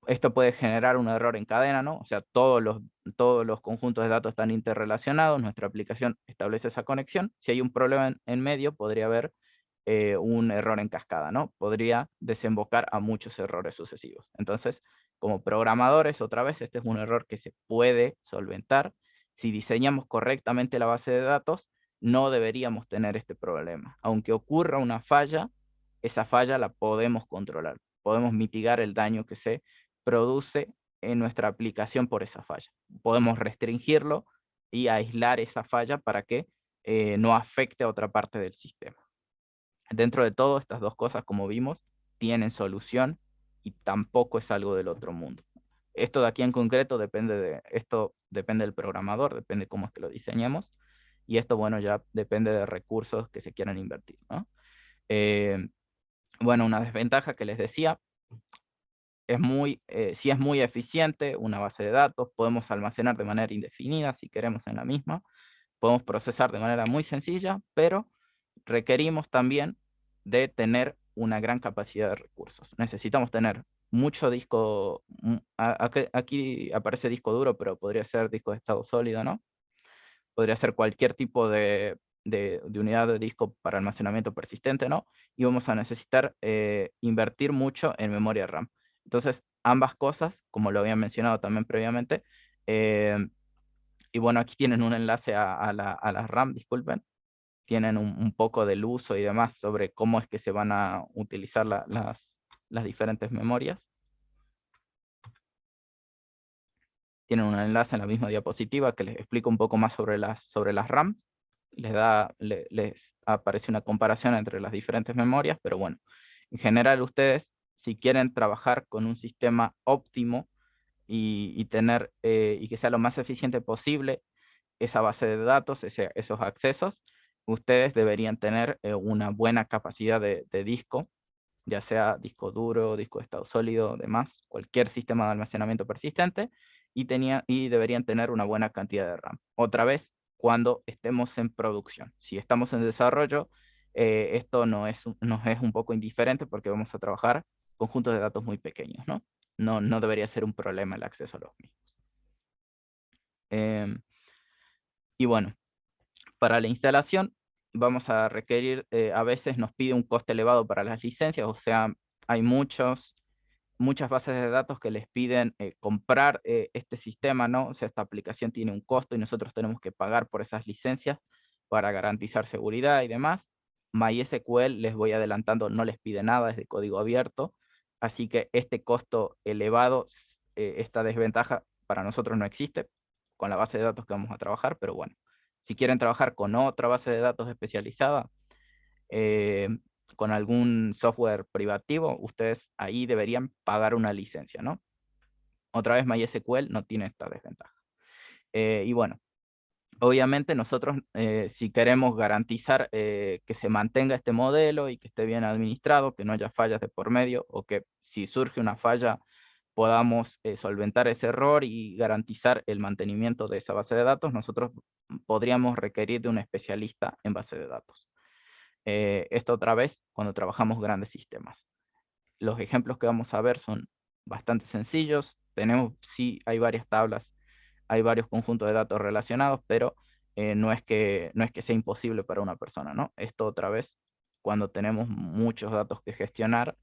esto puede generar un error en cadena, ¿no? O sea, todos los conjuntos de datos están interrelacionados, nuestra aplicación establece esa conexión. Si hay un problema en medio, podría haber un error en cascada, ¿no? Podría desembocar a muchos errores sucesivos. Entonces, como programadores, otra vez, este es un error que se puede solventar. Si diseñamos correctamente la base de datos, no deberíamos tener este problema. Aunque ocurra una falla, esa falla la podemos controlar. Podemos mitigar el daño que se produce en nuestra aplicación por esa falla. Podemos restringirlo y aislar esa falla para que no afecte a otra parte del sistema. Dentro de todo, estas dos cosas, como vimos, tienen solución y tampoco es algo del otro mundo. Esto de aquí en concreto esto depende del programador, depende de cómo es que lo diseñemos, y esto, bueno, ya depende de recursos que se quieran invertir, ¿no? Bueno, una desventaja que les decía, si es muy eficiente una base de datos, podemos almacenar de manera indefinida si queremos en la misma, podemos procesar de manera muy sencilla, pero requerimos también de tener una gran capacidad de recursos. Necesitamos tener mucho disco, aquí aparece disco duro, pero podría ser disco de estado sólido, ¿no? Podría ser cualquier tipo de unidad de disco para almacenamiento persistente, ¿no? Y vamos a necesitar invertir mucho en memoria RAM. Entonces, ambas cosas, como lo había mencionado también previamente, eh, y bueno, aquí tienen un enlace a la RAM, disculpen, tienen un poco del uso y demás sobre cómo es que se van a utilizar las diferentes memorias. Tienen un enlace en la misma diapositiva que les explica un poco más sobre las RAM. Les aparece una comparación entre las diferentes memorias, pero bueno, en general ustedes, si quieren trabajar con un sistema óptimo y que sea lo más eficiente posible, esa base de datos, esos accesos, ustedes deberían tener una buena capacidad de disco, ya sea disco duro, disco de estado sólido, demás, cualquier sistema de almacenamiento persistente, y deberían tener una buena cantidad de RAM. Otra vez, cuando estemos en producción. Si estamos en desarrollo, esto nos es un poco indiferente porque vamos a trabajar conjuntos de datos muy pequeños, ¿no? No debería ser un problema el acceso a los mismos. Em, y bueno, para la instalación vamos a requerir, a veces nos pide un coste elevado para las licencias, o sea, hay muchas bases de datos que les piden comprar este sistema, ¿no? O sea, esta aplicación tiene un costo y nosotros tenemos que pagar por esas licencias para garantizar seguridad y demás. MySQL, les voy adelantando, no les pide nada, es de código abierto, así que este costo elevado, esta desventaja para nosotros no existe con la base de datos que vamos a trabajar, pero bueno, si quieren trabajar con otra base de datos especializada, eh, con algún software privativo, ustedes ahí deberían pagar una licencia, ¿no? Otra vez MySQL no tiene esta desventaja. Y bueno, obviamente nosotros, si queremos garantizar que se mantenga este modelo y que esté bien administrado, que no haya fallas de por medio, o que si surge una falla podamos solventar ese error y garantizar el mantenimiento de esa base de datos, nosotros podríamos requerir de un especialista en base de datos. Esto otra vez cuando trabajamos grandes sistemas. Los ejemplos que vamos a ver son bastante sencillos. Sí, hay varias tablas, hay varios conjuntos de datos relacionados, pero no es que sea imposible para una persona, ¿no? Esto otra vez, cuando tenemos muchos datos que gestionar,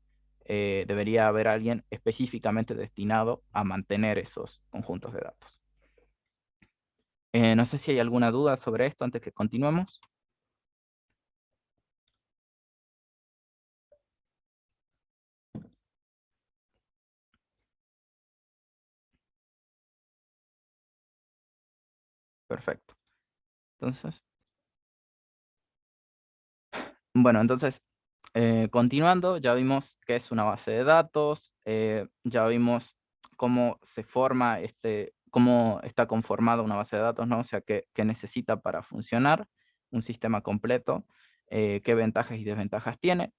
debería haber alguien específicamente destinado a mantener esos conjuntos de datos. No sé si hay alguna duda sobre esto antes que continuemos. Perfecto. Entonces, bueno, continuando, ya vimos qué es una base de datos, ya vimos cómo se forma cómo está conformada una base de datos, ¿no? O sea, qué necesita para funcionar un sistema completo, qué ventajas y desventajas tiene.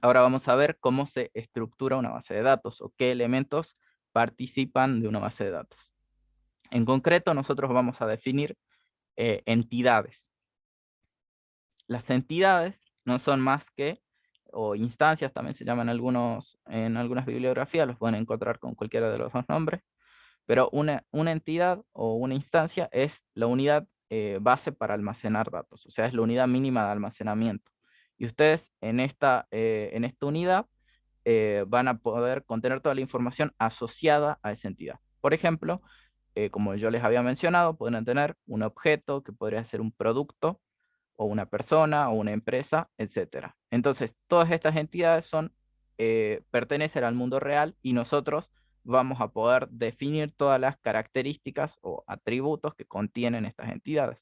Ahora vamos a ver cómo se estructura una base de datos o qué elementos participan de una base de datos. En concreto, nosotros vamos a definir entidades. Las entidades no son más que, o instancias también se llaman en algunas bibliografías, los pueden encontrar con cualquiera de los dos nombres, pero una entidad o una instancia es la unidad base para almacenar datos, o sea, es la unidad mínima de almacenamiento. Y ustedes en esta unidad van a poder contener toda la información asociada a esa entidad. Por ejemplo, como yo les había mencionado, pueden tener un objeto que podría ser un producto, o una persona, o una empresa, etcétera. Entonces, todas estas entidades pertenecen al mundo real y nosotros vamos a poder definir todas las características o atributos que contienen estas entidades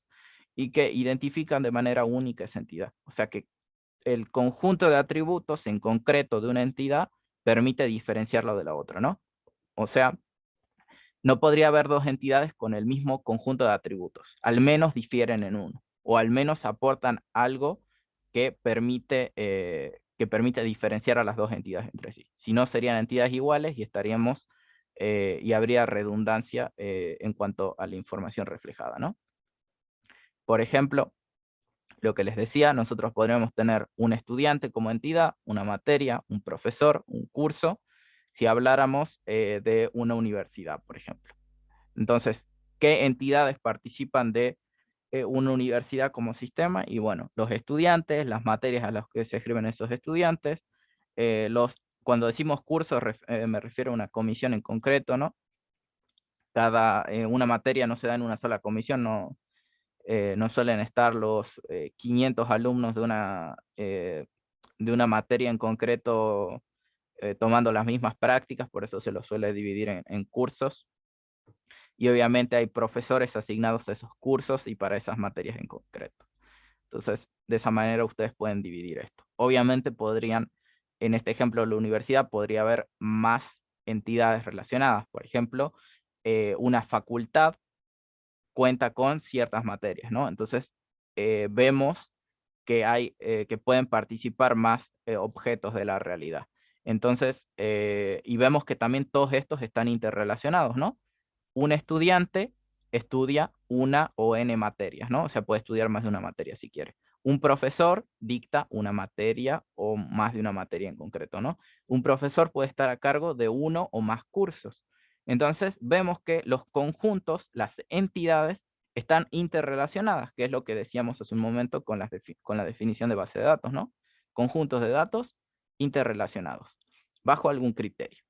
y que identifican de manera única esa entidad. O sea que el conjunto de atributos en concreto de una entidad permite diferenciarla de la otra, ¿no? O sea, no podría haber dos entidades con el mismo conjunto de atributos. Al menos difieren en uno, o al menos aportan algo que permite diferenciar a las dos entidades entre sí. Si no, serían entidades iguales y y habría redundancia en cuanto a la información reflejada, ¿no? Por ejemplo, lo que les decía, nosotros podríamos tener un estudiante como entidad, una materia, un profesor, un curso, si habláramos de una universidad, por ejemplo. Entonces, ¿qué entidades participan de una universidad como sistema? Y bueno, los estudiantes, las materias a las que se escriben esos estudiantes, cuando decimos cursos me refiero a una comisión en concreto, ¿no? Una materia no se da en una sola comisión, no suelen estar los 500 alumnos de una materia en concreto tomando las mismas prácticas, por eso se los suele dividir en cursos. Y obviamente hay profesores asignados a esos cursos y para esas materias en concreto. Entonces, de esa manera ustedes pueden dividir esto. Obviamente en este ejemplo, la universidad podría haber más entidades relacionadas. Por ejemplo, una facultad cuenta con ciertas materias, ¿no? Entonces, vemos que pueden participar más objetos de la realidad. Entonces, y vemos que también todos estos están interrelacionados, ¿no? Un estudiante estudia una o n materias, ¿no? O sea, puede estudiar más de una materia si quiere. Un profesor dicta una materia o más de una materia en concreto, ¿no? Un profesor puede estar a cargo de uno o más cursos. Entonces, vemos que los conjuntos, las entidades, están interrelacionadas, que es lo que decíamos hace un momento con la definición de base de datos, ¿no? Conjuntos de datos interrelacionados, bajo algún criterio.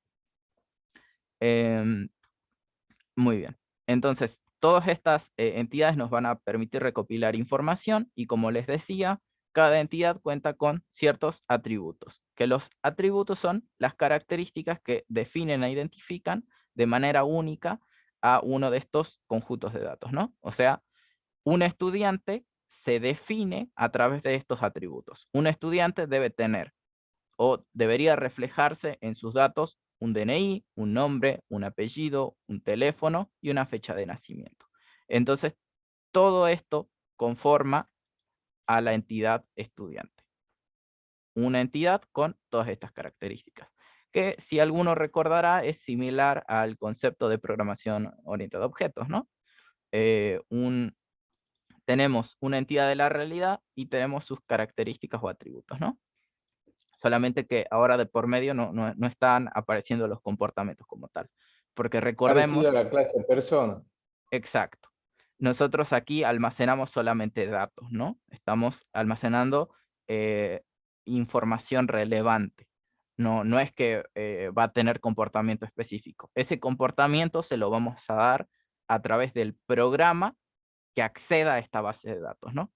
Muy bien. Entonces, todas estas entidades nos van a permitir recopilar información y como les decía, cada entidad cuenta con ciertos atributos, que los atributos son las características que definen e identifican de manera única a uno de estos conjuntos de datos, ¿no? O sea, un estudiante se define a través de estos atributos. Un estudiante debe tener o debería reflejarse en sus datos un DNI, un nombre, un apellido, un teléfono y una fecha de nacimiento. Entonces, todo esto conforma a la entidad estudiante. Una entidad con todas estas características, que si alguno recordará es similar al concepto de programación orientada a objetos, ¿no? Tenemos una entidad de la realidad y tenemos sus características o atributos, ¿no? Solamente que ahora de por medio no están apareciendo los comportamientos como tal. Porque Parecido recordemos, a la clase persona. exacto, nosotros aquí almacenamos solamente datos, ¿no? Estamos almacenando información relevante. No es que va a tener comportamiento específico. Ese comportamiento se lo vamos a dar a través del programa que acceda a esta base de datos, ¿no?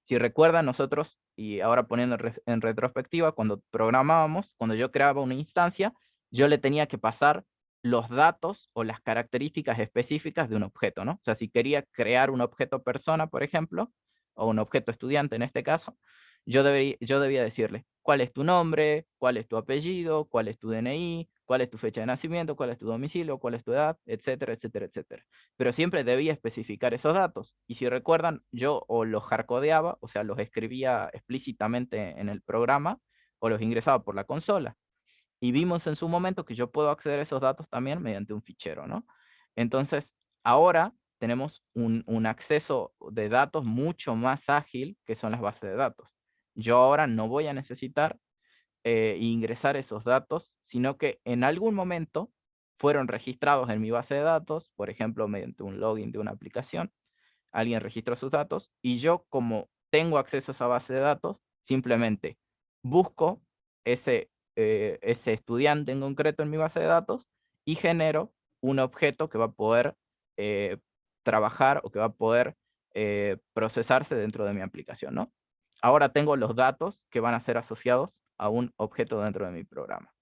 Si recuerdan nosotros, y ahora poniendo en retrospectiva, cuando programábamos, cuando yo creaba una instancia, yo le tenía que pasar los datos o las características específicas de un objeto, ¿no? O sea, si quería crear un objeto persona, por ejemplo, o un objeto estudiante en este caso, yo debía decirle cuál es tu nombre, cuál es tu apellido, cuál es tu DNI, cuál es tu fecha de nacimiento, cuál es tu domicilio, cuál es tu edad, etcétera, etcétera, etcétera. Pero siempre debía especificar esos datos. Y si recuerdan, yo o los hardcodeaba, o sea, los escribía explícitamente en el programa, o los ingresaba por la consola. Y vimos en su momento que yo puedo acceder a esos datos también mediante un fichero, ¿no? Entonces, Ahora tenemos un acceso de datos mucho más ágil, que son las bases de datos. Yo ahora no voy a necesitar ingresar esos datos, sino que en algún momento fueron registrados en mi base de datos, por ejemplo, mediante un login de una aplicación. Alguien registró sus datos y yo, como tengo acceso a esa base de datos, simplemente busco ese estudiante en concreto en mi base de datos y genero un objeto que va a poder eh, trabajar o que va a poder procesarse dentro de mi aplicación, ¿no? Ahora tengo los datos que van a ser asociados a un objeto dentro de mi programa.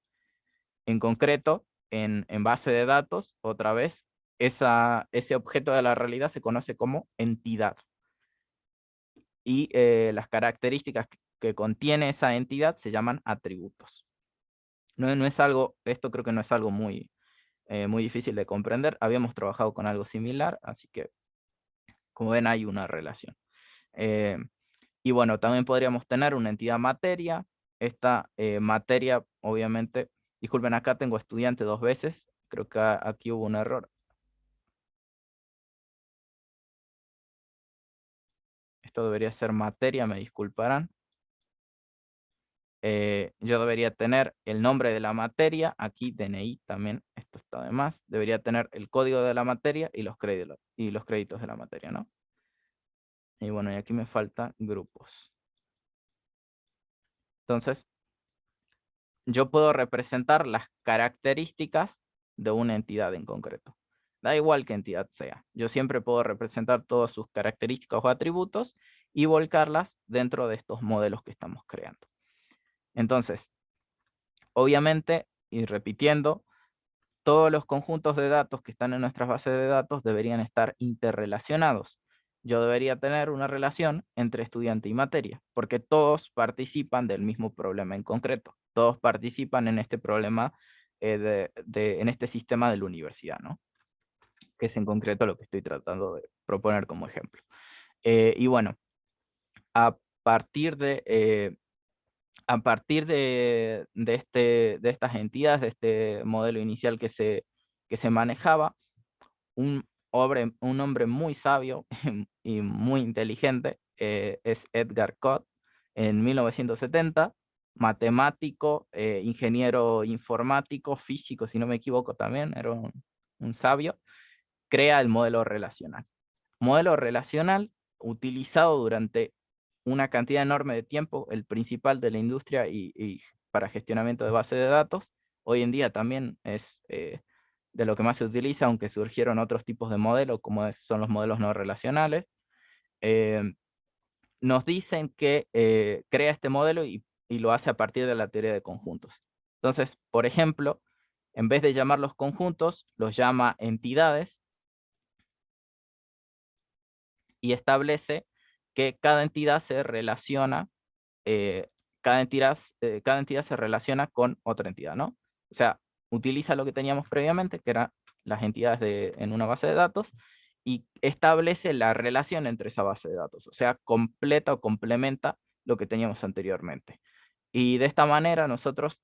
En concreto, en base de datos, otra vez, ese objeto de la realidad se conoce como entidad. Y las características que contiene esa entidad se llaman atributos. No es algo, esto creo que no es algo muy difícil de comprender. Habíamos trabajado con algo similar, así que, como ven, hay una relación. Y bueno, también podríamos tener una entidad materia. Esta materia, obviamente, disculpen, acá tengo estudiante 2 veces. Creo que aquí hubo un error. Esto debería ser materia, me disculparán. Yo debería tener el nombre de la materia, aquí DNI también, esto está de más. Debería tener el código de la materia y los créditos de la materia, ¿no? Y bueno, y aquí me faltan grupos. Entonces, yo puedo representar las características de una entidad en concreto. Da igual qué entidad sea. Yo siempre puedo representar todas sus características o atributos y volcarlas dentro de estos modelos que estamos creando. Entonces, obviamente, y repitiendo, todos los conjuntos de datos que están en nuestras bases de datos deberían estar interrelacionados. Yo debería tener una relación entre estudiante y materia, porque todos participan del mismo problema en concreto. Todos participan en este problema, en este sistema de la universidad, ¿no? Que es en concreto lo que estoy tratando de proponer como ejemplo. Y bueno, a partir de de estas entidades, de este modelo inicial que se manejaba, un hombre muy sabio y muy inteligente es Edgar Codd, en 1970, matemático, ingeniero informático, físico, si no me equivoco también, era un sabio, crea el modelo relacional. Modelo relacional utilizado durante una cantidad enorme de tiempo, el principal de la industria y para gestionamiento de base de datos. Hoy en día también es de lo que más se utiliza, aunque surgieron otros tipos de modelos, como son los modelos no relacionales. Nos dicen que crea este modelo y lo hace a partir de la teoría de conjuntos. Entonces, por ejemplo, en vez de llamarlos conjuntos, los llama entidades y establece que cada entidad se relaciona, cada entidad se relaciona con otra entidad, ¿no? O sea, utiliza lo que teníamos previamente, que eran las entidades en una base de datos, y establece la relación entre esa base de datos, o sea, completa o complementa lo que teníamos anteriormente. Y de esta manera nosotros,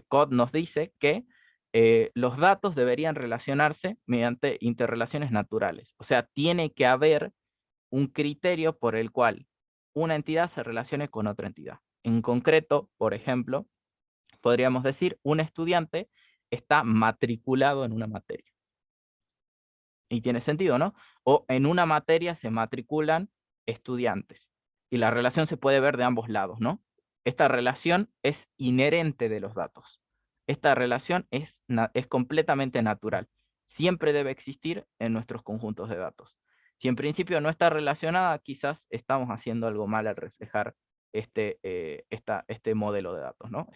Codd nos dice que los datos deberían relacionarse mediante interrelaciones naturales. O sea, tiene que haber un criterio por el cual una entidad se relacione con otra entidad. En concreto, por ejemplo, podríamos decir, un estudiante está matriculado en una materia. Y tiene sentido, ¿no? O en una materia se matriculan estudiantes. Y la relación se puede ver de ambos lados, ¿no? Esta relación es inherente de los datos. Esta relación es completamente natural. Siempre debe existir en nuestros conjuntos de datos. Si en principio no está relacionada, quizás estamos haciendo algo mal al reflejar este modelo de datos, ¿no?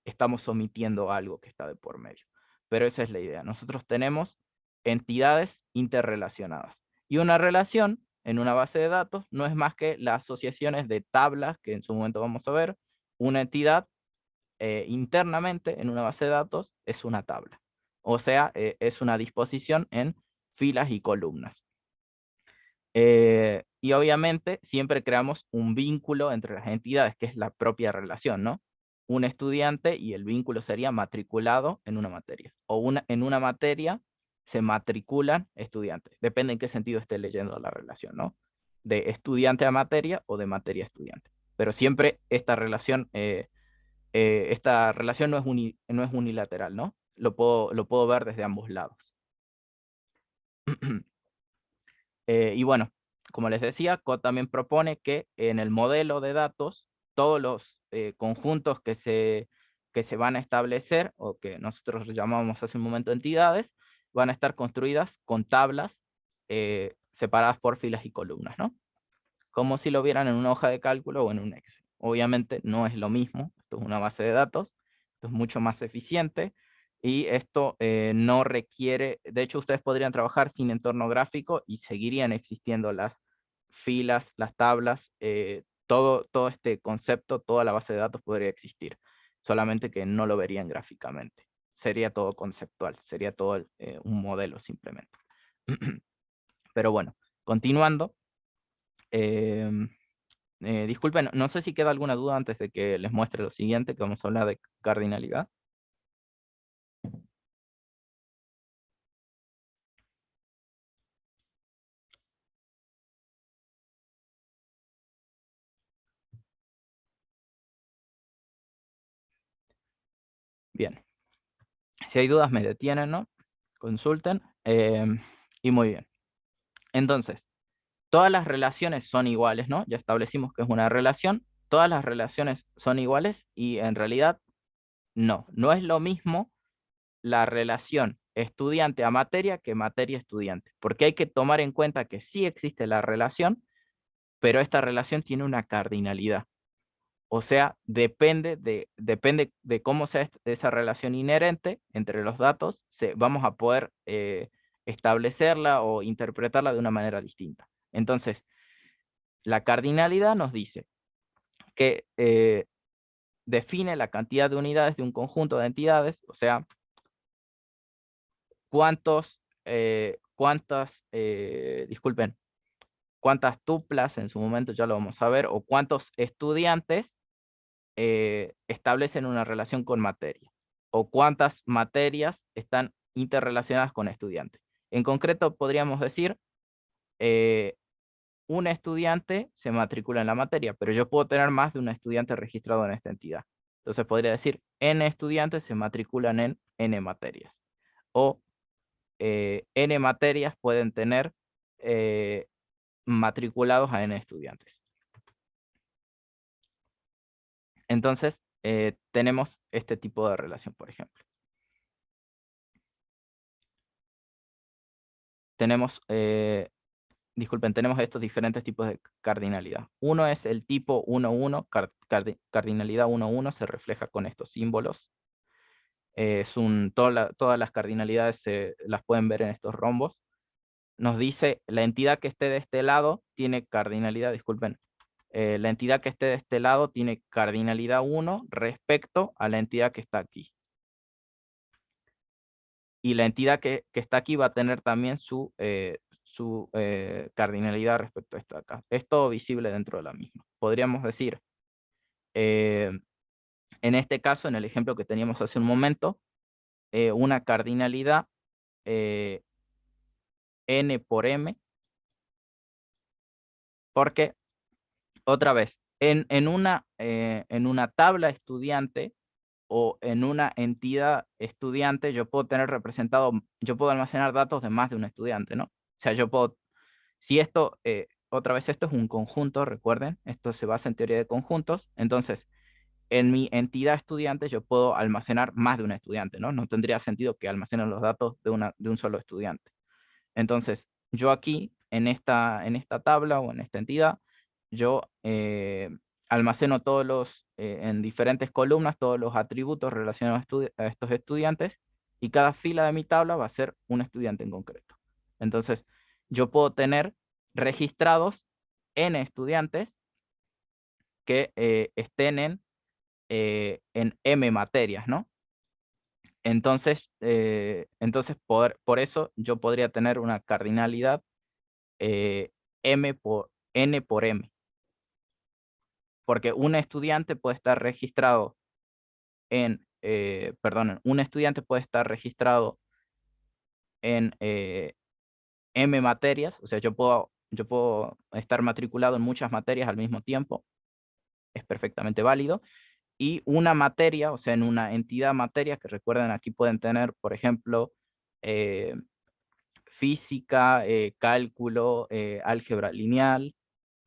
Estamos omitiendo algo que está de por medio. Pero esa es la idea. Nosotros tenemos entidades interrelacionadas. Y una relación en una base de datos no es más que las asociaciones de tablas, que en su momento vamos a ver. Una entidad internamente en una base de datos es una tabla. O sea, es una disposición en filas y columnas. Y obviamente siempre creamos un vínculo entre las entidades, que es la propia relación, ¿no? Un estudiante y el vínculo sería matriculado en una materia. O en una materia se matriculan estudiantes. Depende en qué sentido esté leyendo la relación, ¿no? De estudiante a materia o de materia a estudiante. Pero siempre esta relación no es unilateral, ¿no? Lo puedo ver desde ambos lados. Y bueno, como les decía, Code también propone que en el modelo de datos, todos los conjuntos que se van a establecer, o que nosotros llamamos hace un momento entidades, van a estar construidas con tablas separadas por filas y columnas, ¿no? Como si lo vieran en una hoja de cálculo o en un Excel. Obviamente no es lo mismo, esto es una base de datos, esto es mucho más eficiente, y esto no requiere, de hecho ustedes podrían trabajar sin entorno gráfico y seguirían existiendo las filas, las tablas, todo este concepto, toda la base de datos podría existir, solamente que no lo verían gráficamente. Sería todo conceptual, sería todo un modelo simplemente. Pero bueno, continuando. Disculpen, no sé si queda alguna duda antes de que les muestre lo siguiente, que vamos a hablar de cardinalidad. Bien. Si hay dudas me detienen, ¿no? Consulten. Y muy bien. Entonces, todas las relaciones son iguales, ¿no? Ya establecimos que es una relación. Todas las relaciones son iguales y en realidad no es lo mismo la relación estudiante a materia que materia estudiante, porque hay que tomar en cuenta que sí existe la relación, pero esta relación tiene una cardinalidad. O sea, depende de cómo sea esa relación inherente entre los datos, vamos a poder establecerla o interpretarla de una manera distinta. Entonces, la cardinalidad nos dice que define la cantidad de unidades de un conjunto de entidades, o sea, cuántas tuplas, en su momento ya lo vamos a ver, o cuántos estudiantes establecen una relación con materia, o cuántas materias están interrelacionadas con estudiantes. En concreto, podríamos decir, un estudiante se matricula en la materia, pero yo puedo tener más de un estudiante registrado en esta entidad. Entonces podría decir, N estudiantes se matriculan en N materias. O N materias pueden tener matriculados a N estudiantes. Entonces, tenemos este tipo de relación, por ejemplo. Tenemos estos diferentes tipos de cardinalidad. Uno es el tipo 1,1, cardinalidad 1,1 se refleja con estos símbolos. Todas las cardinalidades las pueden ver en estos rombos. Nos dice la entidad que esté de este lado tiene cardinalidad, la entidad que esté de este lado tiene cardinalidad 1 respecto a la entidad que está aquí. Y la entidad que está aquí va a tener también su cardinalidad respecto a esta de acá. Es todo visible dentro de la misma. Podríamos decir, en este caso, en el ejemplo que teníamos hace un momento, una cardinalidad n por m, porque, otra vez, en una tabla estudiante o en una entidad estudiante, yo puedo almacenar datos de más de un estudiante, ¿no? O sea, si esto, otra vez, esto es un conjunto, recuerden, esto se basa en teoría de conjuntos, entonces, en mi entidad estudiante yo puedo almacenar más de un estudiante, ¿no? No tendría sentido que almacenen los datos de un solo estudiante. Entonces, yo aquí, en esta tabla o en esta entidad, yo almaceno en diferentes columnas, todos los atributos relacionados a estos estudiantes, y cada fila de mi tabla va a ser un estudiante en concreto. Entonces, yo puedo tener registrados n estudiantes que estén en m materias, ¿no? Entonces, por eso yo podría tener una cardinalidad n por m. Porque un estudiante puede estar registrado un estudiante puede estar registrado en M materias, o sea, yo puedo estar matriculado en muchas materias al mismo tiempo, es perfectamente válido, y una materia, o sea, en una entidad materia, que recuerden aquí pueden tener, por ejemplo, física, cálculo, álgebra lineal,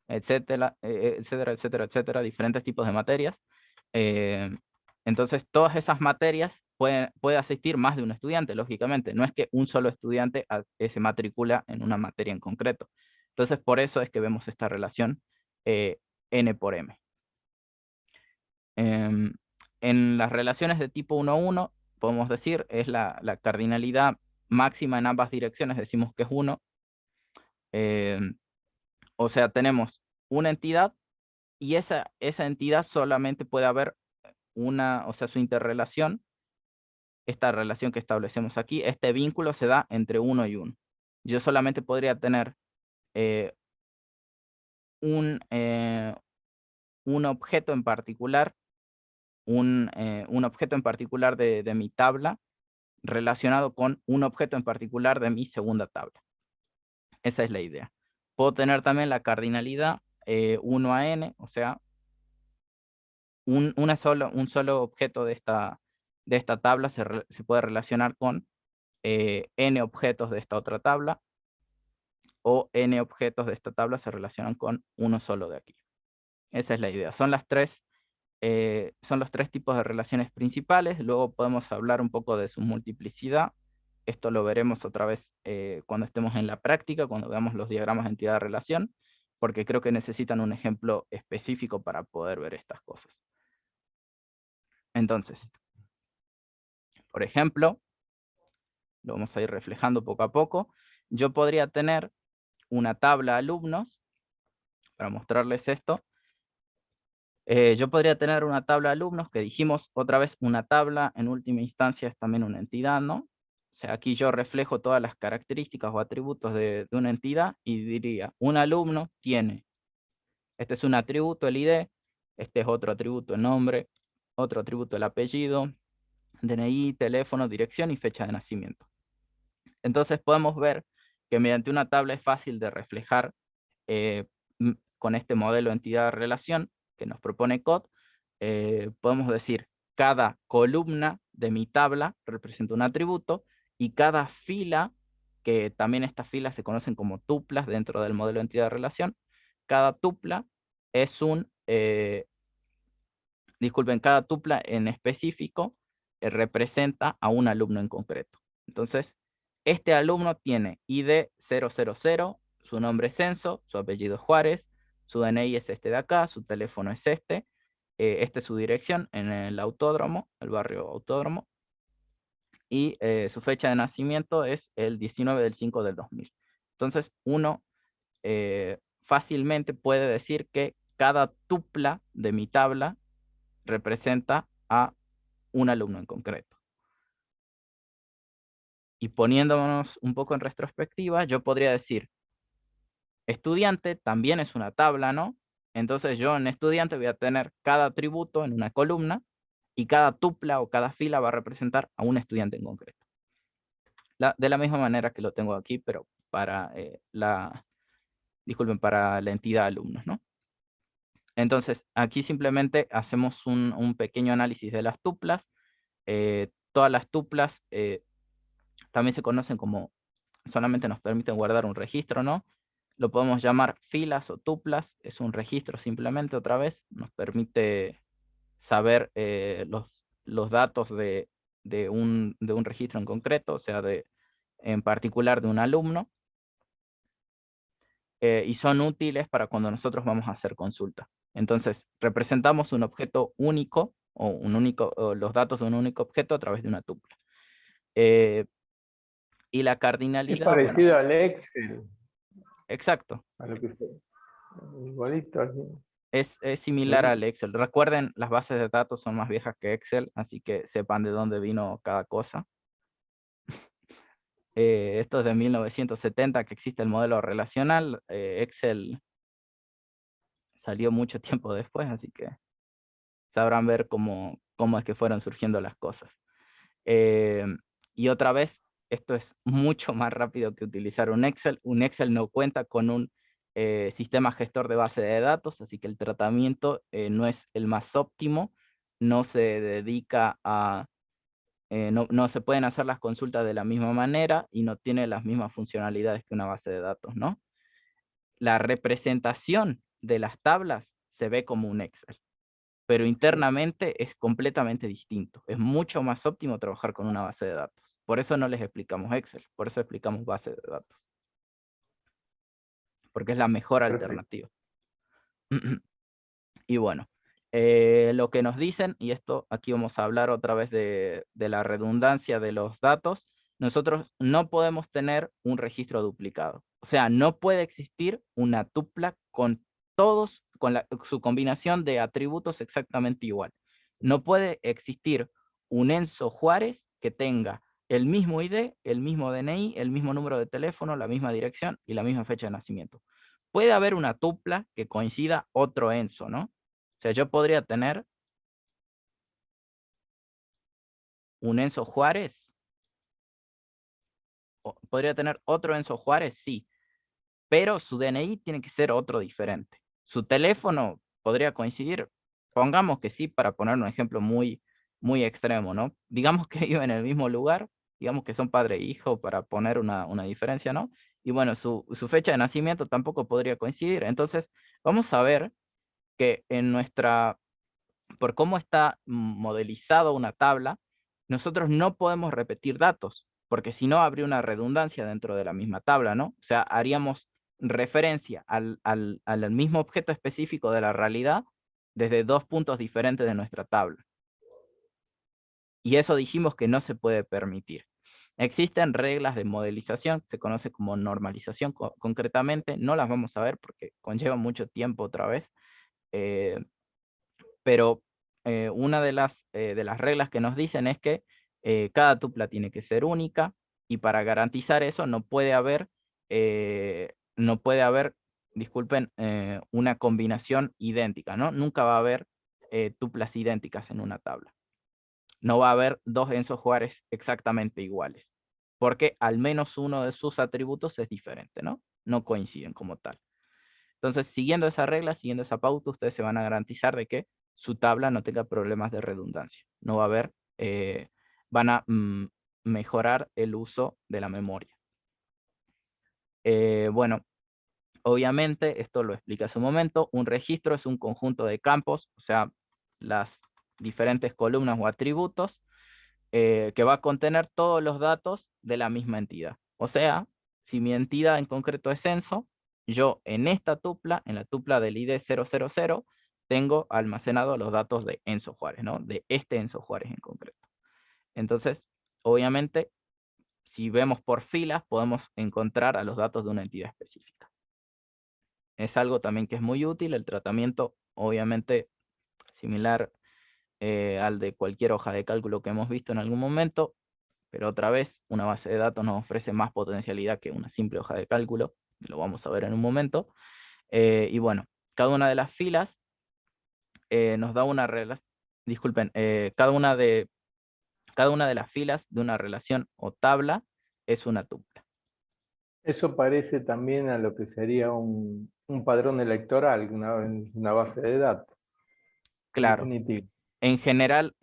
etcétera, etcétera, etcétera, etcétera, diferentes tipos de materias. Eh, entonces, todas esas materias puede asistir más de un estudiante, lógicamente. No es que un solo estudiante se matricula en una materia en concreto. Entonces, por eso es que vemos esta relación N por M. En las relaciones de tipo 1-1, podemos decir, es la cardinalidad máxima en ambas direcciones, decimos que es 1. O sea, tenemos una entidad y esa entidad solamente puede haber una, o sea, su interrelación, esta relación que establecemos aquí, este vínculo se da entre 1 y 1. Yo solamente podría tener eh, un objeto en particular, un objeto en particular de mi tabla relacionado con un objeto en particular de mi segunda tabla. Esa es la idea. Puedo tener también la cardinalidad 1 a n, o sea, un solo objeto de esta tabla se puede relacionar con n objetos de esta otra tabla, o n objetos de esta tabla se relacionan con uno solo de aquí. Esa es la idea. Son los tres tipos de relaciones principales. Luego podemos hablar un poco de su multiplicidad. Esto lo veremos otra vez cuando estemos en la práctica, cuando veamos los diagramas de entidad-relación, porque creo que necesitan un ejemplo específico para poder ver estas cosas. Entonces, por ejemplo, lo vamos a ir reflejando poco a poco. Yo podría tener una tabla de alumnos, para mostrarles esto. Yo podría tener una tabla de alumnos, que dijimos otra vez, una tabla en última instancia es también una entidad, ¿no? O sea, aquí yo reflejo todas las características o atributos de una entidad y diría, un alumno tiene, este es un atributo, el ID, este es otro atributo, el nombre, otro atributo, el apellido, DNI, teléfono, dirección y fecha de nacimiento. Entonces podemos ver que mediante una tabla es fácil de reflejar con este modelo entidad-relación que nos propone COD. Podemos decir, cada columna de mi tabla representa un atributo y cada fila, que también estas filas se conocen como tuplas dentro del modelo entidad-relación, cada tupla es cada tupla en específico representa a un alumno en concreto. Entonces, este alumno tiene ID 000, su nombre es Censo, su apellido es Juárez, su DNI es este de acá, su teléfono es este es su dirección en el autódromo, el barrio Autódromo, y su fecha de nacimiento es el 19 del 5 del 2000. Entonces, uno fácilmente puede decir que cada tupla de mi tabla representa a un alumno en concreto. Y poniéndonos un poco en retrospectiva, yo podría decir, estudiante también es una tabla, ¿no? Entonces yo en estudiante voy a tener cada atributo en una columna y cada tupla o cada fila va a representar a un estudiante en concreto. De la misma manera que lo tengo aquí, pero para para la entidad alumnos, ¿no? Entonces, aquí simplemente hacemos un pequeño análisis de las tuplas. Todas las tuplas también se conocen como, solamente nos permiten guardar un registro, ¿no? Lo podemos llamar filas o tuplas, es un registro simplemente otra vez, nos permite saber los datos de un registro en concreto, o sea, en particular de un alumno, y son útiles para cuando nosotros vamos a hacer consulta. Entonces, representamos un objeto único, o los datos de un único objeto a través de una tupla. Y la Es cardinalidad, parecido bueno, al Excel, exacto. a lo que fue. Igualito. Así. Es similar al Excel. Recuerden, las bases de datos son más viejas que Excel, así que sepan de dónde vino cada cosa. Esto es de 1970 que existe el modelo relacional. Excel salió mucho tiempo después, así que sabrán ver cómo es que fueron surgiendo las cosas. Y otra vez, esto es mucho más rápido que utilizar un Excel. Un Excel no cuenta con un sistema gestor de base de datos, así que el tratamiento no es el más óptimo, no se dedica a, no se pueden hacer las consultas de la misma manera y no tiene las mismas funcionalidades que una base de datos, ¿no? La representación de las tablas se ve como un Excel, pero internamente es completamente distinto. Es mucho más óptimo trabajar con una base de datos. Por eso no les explicamos Excel, por eso explicamos base de datos, porque es la mejor Perfecto. alternativa. Y bueno, lo que nos dicen, y esto aquí vamos a hablar otra vez de la redundancia de los datos, nosotros no podemos tener un registro duplicado. O sea, no puede existir una tupla con todos, con su combinación de atributos exactamente igual. No puede existir un Enzo Juárez que tenga el mismo ID, el mismo DNI, el mismo número de teléfono, la misma dirección y la misma fecha de nacimiento. Puede haber una tupla que coincida otro Enzo, ¿no? O sea, yo podría tener un Enzo Juárez, podría tener otro Enzo Juárez, sí, pero su DNI tiene que ser otro diferente. Su teléfono podría coincidir, pongamos que sí, para poner un ejemplo muy, muy extremo, ¿no? Digamos que viven en el mismo lugar, digamos que son padre e hijo para poner una diferencia, ¿no? Y bueno, su fecha de nacimiento tampoco podría coincidir. Entonces, vamos a ver que en nuestra, por cómo está modelizado una tabla, nosotros no podemos repetir datos, porque si no habría una redundancia dentro de la misma tabla, ¿no? O sea, haríamos referencia al mismo objeto específico de la realidad desde dos puntos diferentes de nuestra tabla. Y eso dijimos que no se puede permitir. Existen reglas de modelización, se conoce como normalización concretamente, no las vamos a ver porque conlleva mucho tiempo otra vez, pero una de las reglas que nos dicen es que cada tupla tiene que ser única y para garantizar eso no puede haber, disculpen, una combinación idéntica, ¿no? Nunca va a haber tuplas idénticas en una tabla. No va a haber dos Enzo Juárez exactamente iguales, porque al menos uno de sus atributos es diferente, ¿no? No coinciden como tal. Entonces, siguiendo esa regla, siguiendo esa pauta, ustedes se van a garantizar de que su tabla no tenga problemas de redundancia. No va a haber, van a mejorar el uso de la memoria. Bueno, obviamente, esto lo explica hace un momento, un registro es un conjunto de campos, o sea, las diferentes columnas o atributos, que va a contener todos los datos de la misma entidad. O sea, si mi entidad en concreto es censo, yo en esta tupla, en la tupla del ID 000, tengo almacenado los datos de Enzo Juárez, ¿no? De este Enzo Juárez en concreto. Entonces, obviamente, si vemos por filas, podemos encontrar a los datos de una entidad específica. Es algo también que es muy útil, el tratamiento, obviamente, similar al de cualquier hoja de cálculo que hemos visto en algún momento, pero otra vez, una base de datos nos ofrece más potencialidad que una simple hoja de cálculo, lo vamos a ver en un momento. Y bueno, cada una de las filas nos da una relación, disculpen, cada una de las filas de una relación o tabla es una tupla. Eso parece también a lo que sería un padrón electoral, una base de datos. Claro, Definitivo. en general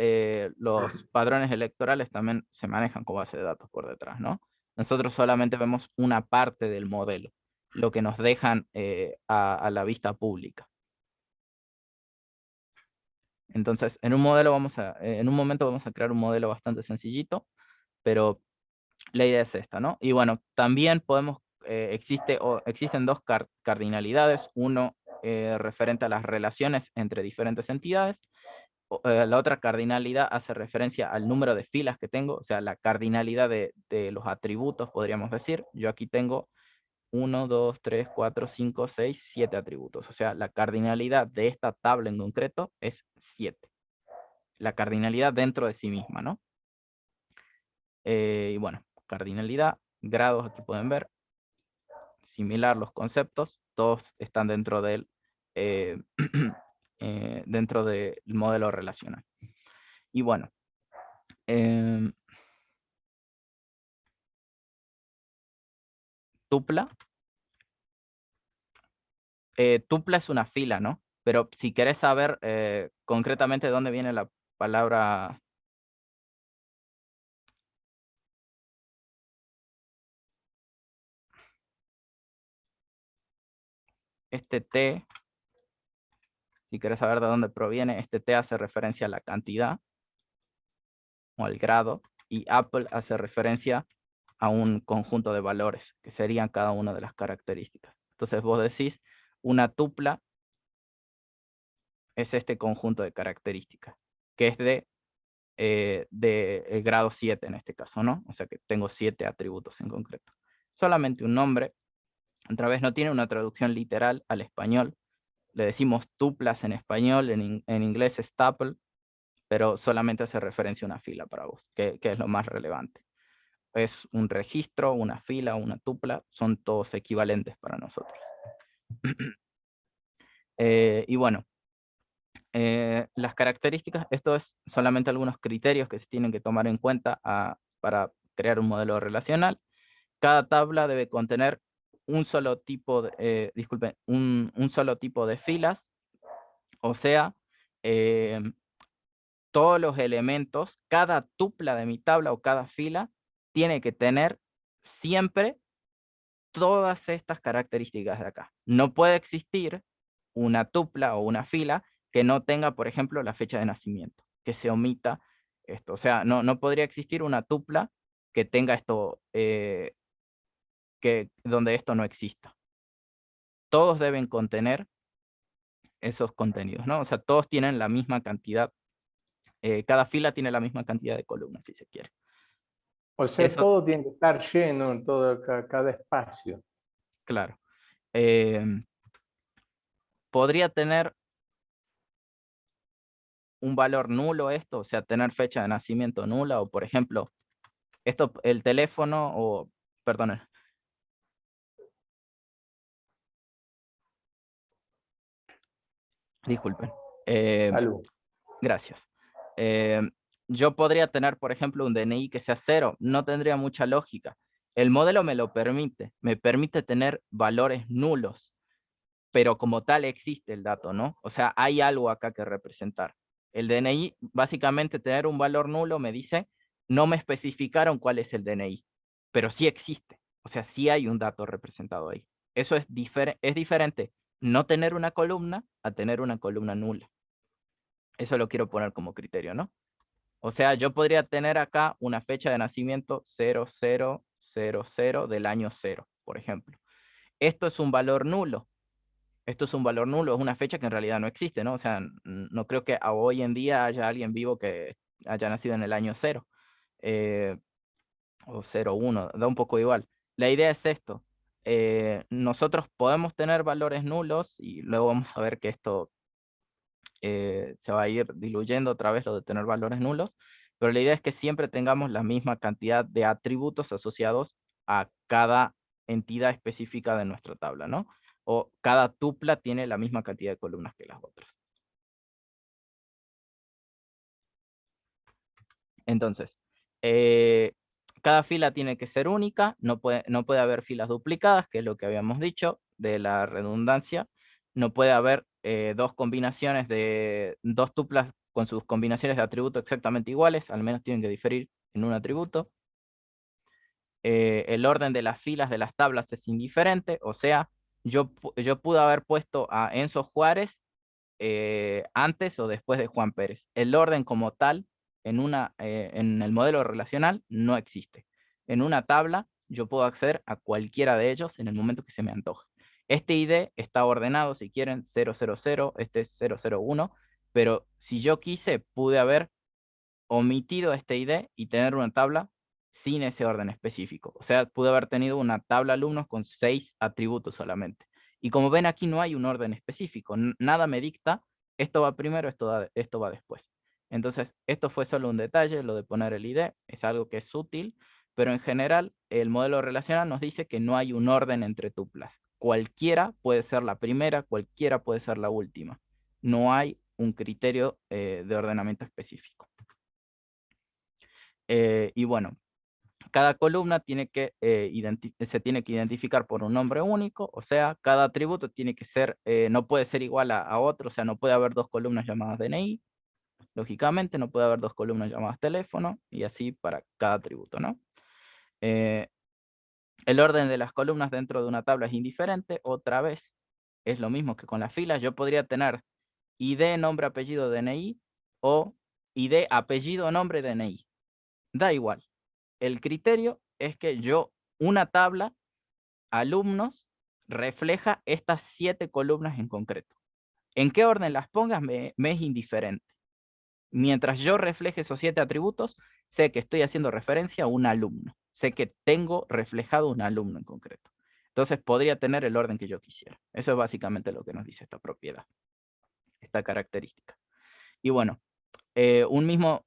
los padrones electorales también se manejan con base de datos por detrás, ¿no? Nosotros solamente vemos una parte del modelo, lo que nos dejan a la vista pública. Entonces, en un momento vamos a crear un modelo bastante sencillito, pero la idea es esta, ¿no? Y bueno, también existen dos cardinalidades, uno referente a las relaciones entre diferentes entidades, la otra cardinalidad hace referencia al número de filas que tengo, o sea, la cardinalidad de los atributos, podríamos decir. Yo aquí tengo 1, 2, 3, 4, 5, 6, 7 atributos, o sea, la cardinalidad de esta tabla en concreto es 7. La cardinalidad dentro de sí misma, ¿no? Y bueno, cardinalidad, grados, aquí pueden ver, similar los conceptos, todos están dentro eh, dentro del modelo relacional. Y bueno, tupla. Tupla es una fila, ¿no? Pero si querés saber concretamente de dónde viene la palabra... Este T, si querés saber de dónde proviene, este T hace referencia a la cantidad o al grado, y Apple hace referencia a un conjunto de valores, que serían cada una de las características. Entonces vos decís, una tupla es este conjunto de características, que es de grado 7 en este caso, ¿no? O sea que tengo 7 atributos en concreto. Solamente un nombre, otra vez no tiene una traducción literal al español. Le decimos tuplas en español, en inglés es tuple, pero solamente hace referencia a una fila para vos, que es lo más relevante. Es un registro, una fila, una tupla, son todos equivalentes para nosotros. Y bueno, las características, esto es solamente algunos criterios que se tienen que tomar en cuenta para crear un modelo relacional. Cada tabla debe contener un solo tipo de, disculpen, un solo tipo de filas, o sea, todos los elementos, cada tupla de mi tabla o cada fila tiene que tener siempre todas estas características de acá. No puede existir una tupla o una fila que no tenga, por ejemplo, la fecha de nacimiento, que se omita esto. O sea, no podría existir una tupla que tenga esto, donde esto no exista. Todos deben contener esos contenidos, ¿no? O sea, todos tienen la misma cantidad, cada fila tiene la misma cantidad de columnas, si se quiere. O sea, Eso, todo tiene que estar lleno, todo, cada espacio. claro. Podría tener un valor nulo esto, o sea, tener fecha de nacimiento nula, o por ejemplo, esto, el teléfono, o, perdón, disculpen. Salud. Gracias. Eh, yo podría tener, por ejemplo, un DNI que sea 0, no tendría mucha lógica. El modelo me lo permite, me permite tener valores nulos, pero como tal existe el dato, ¿no? O sea, hay algo acá que representar. El DNI, básicamente tener un valor nulo me dice, no me especificaron cuál es el DNI, pero sí existe. O sea, sí hay un dato representado ahí. Eso es diferente no tener una columna a tener una columna nula. Eso lo quiero poner como criterio, ¿no? O sea, yo podría tener acá una fecha de nacimiento 0000 del año 0, por ejemplo. Esto es un valor nulo. Esto es un valor nulo, es una fecha que en realidad no existe, ¿no? O sea, no creo que hoy en día haya alguien vivo que haya nacido en el año 0 o 01, da un poco igual. La idea es esto. Nosotros podemos tener valores nulos y luego vamos a ver que esto se va a ir diluyendo otra vez lo de tener valores nulos, pero la idea es que siempre tengamos la misma cantidad de atributos asociados a cada entidad específica de nuestra tabla, ¿no? O cada tupla tiene la misma cantidad de columnas que las otras. Entonces, cada fila tiene que ser única, no puede haber filas duplicadas, que es lo que habíamos dicho de la redundancia. No puede haber dos combinaciones de dos tuplas con sus combinaciones de atributos exactamente iguales, al menos tienen que diferir en un atributo. El orden de las filas de las tablas es indiferente, o sea, yo pude haber puesto a Enzo Juárez antes o después de Juan Pérez. El orden como tal en el modelo relacional no existe. En una tabla yo puedo acceder a cualquiera de ellos en el momento que se me antoje. Este ID está ordenado, si quieren, 000, este es 001, pero si yo quise, pude haber omitido este ID y tener una tabla sin ese orden específico. O sea, pude haber tenido una tabla alumnos con 6 atributos solamente. Y como ven aquí no hay un orden específico, nada me dicta, esto va primero, esto va después. Entonces, esto fue solo un detalle, lo de poner el ID, es algo que es útil, pero en general el modelo relacional nos dice que no hay un orden entre tuplas. Cualquiera puede ser la primera, cualquiera puede ser la última. No hay un criterio de ordenamiento específico. Y bueno, cada columna tiene que, se tiene que identificar por un nombre único, o sea, cada atributo tiene que ser, no puede ser igual a otro, o sea, no puede haber dos columnas llamadas DNI, lógicamente no puede haber dos columnas llamadas teléfono, y así para cada atributo, ¿no? El orden de las columnas dentro de una tabla es indiferente, otra vez, es lo mismo que con las filas, yo podría tener ID, nombre, apellido, DNI, o ID, apellido, nombre, DNI, da igual. El criterio es que una tabla, alumnos, refleja estas 7 columnas en concreto. ¿En qué orden las pongas? Me es indiferente. Mientras yo refleje esos 7 atributos, sé que estoy haciendo referencia a un alumno. Sé que tengo reflejado un alumno en concreto. Entonces podría tener el orden que yo quisiera. Eso es básicamente lo que nos dice esta propiedad, esta característica. Y bueno, un mismo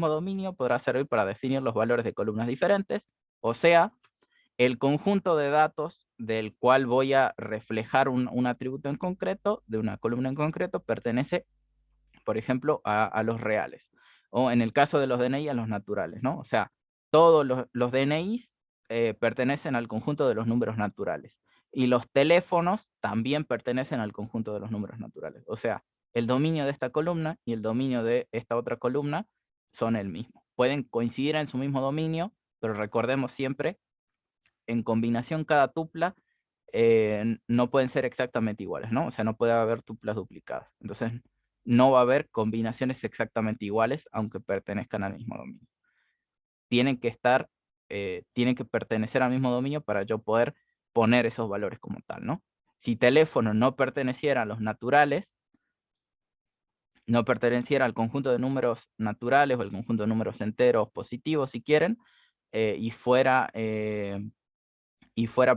dominio podrá servir para definir los valores de columnas diferentes, o sea, el conjunto de datos del cual voy a reflejar un atributo en concreto, de una columna en concreto, pertenece, por ejemplo, a los reales. O en el caso de los DNI, a los naturales, ¿no? O sea, todos los DNIs pertenecen al conjunto de los números naturales. Y los teléfonos también pertenecen al conjunto de los números naturales. O sea, el dominio de esta columna y el dominio de esta otra columna son el mismo. Pueden coincidir en su mismo dominio, pero recordemos siempre, en combinación cada tupla no pueden ser exactamente iguales, ¿no? O sea, no puede haber tuplas duplicadas. Entonces, no va a haber combinaciones exactamente iguales, aunque pertenezcan al mismo dominio. Tienen que pertenecer al mismo dominio para yo poder poner esos valores como tal, ¿no? Si teléfono no perteneciera a los naturales, no perteneciera al conjunto de números naturales o al conjunto de números enteros positivos, si quieren, y fuera,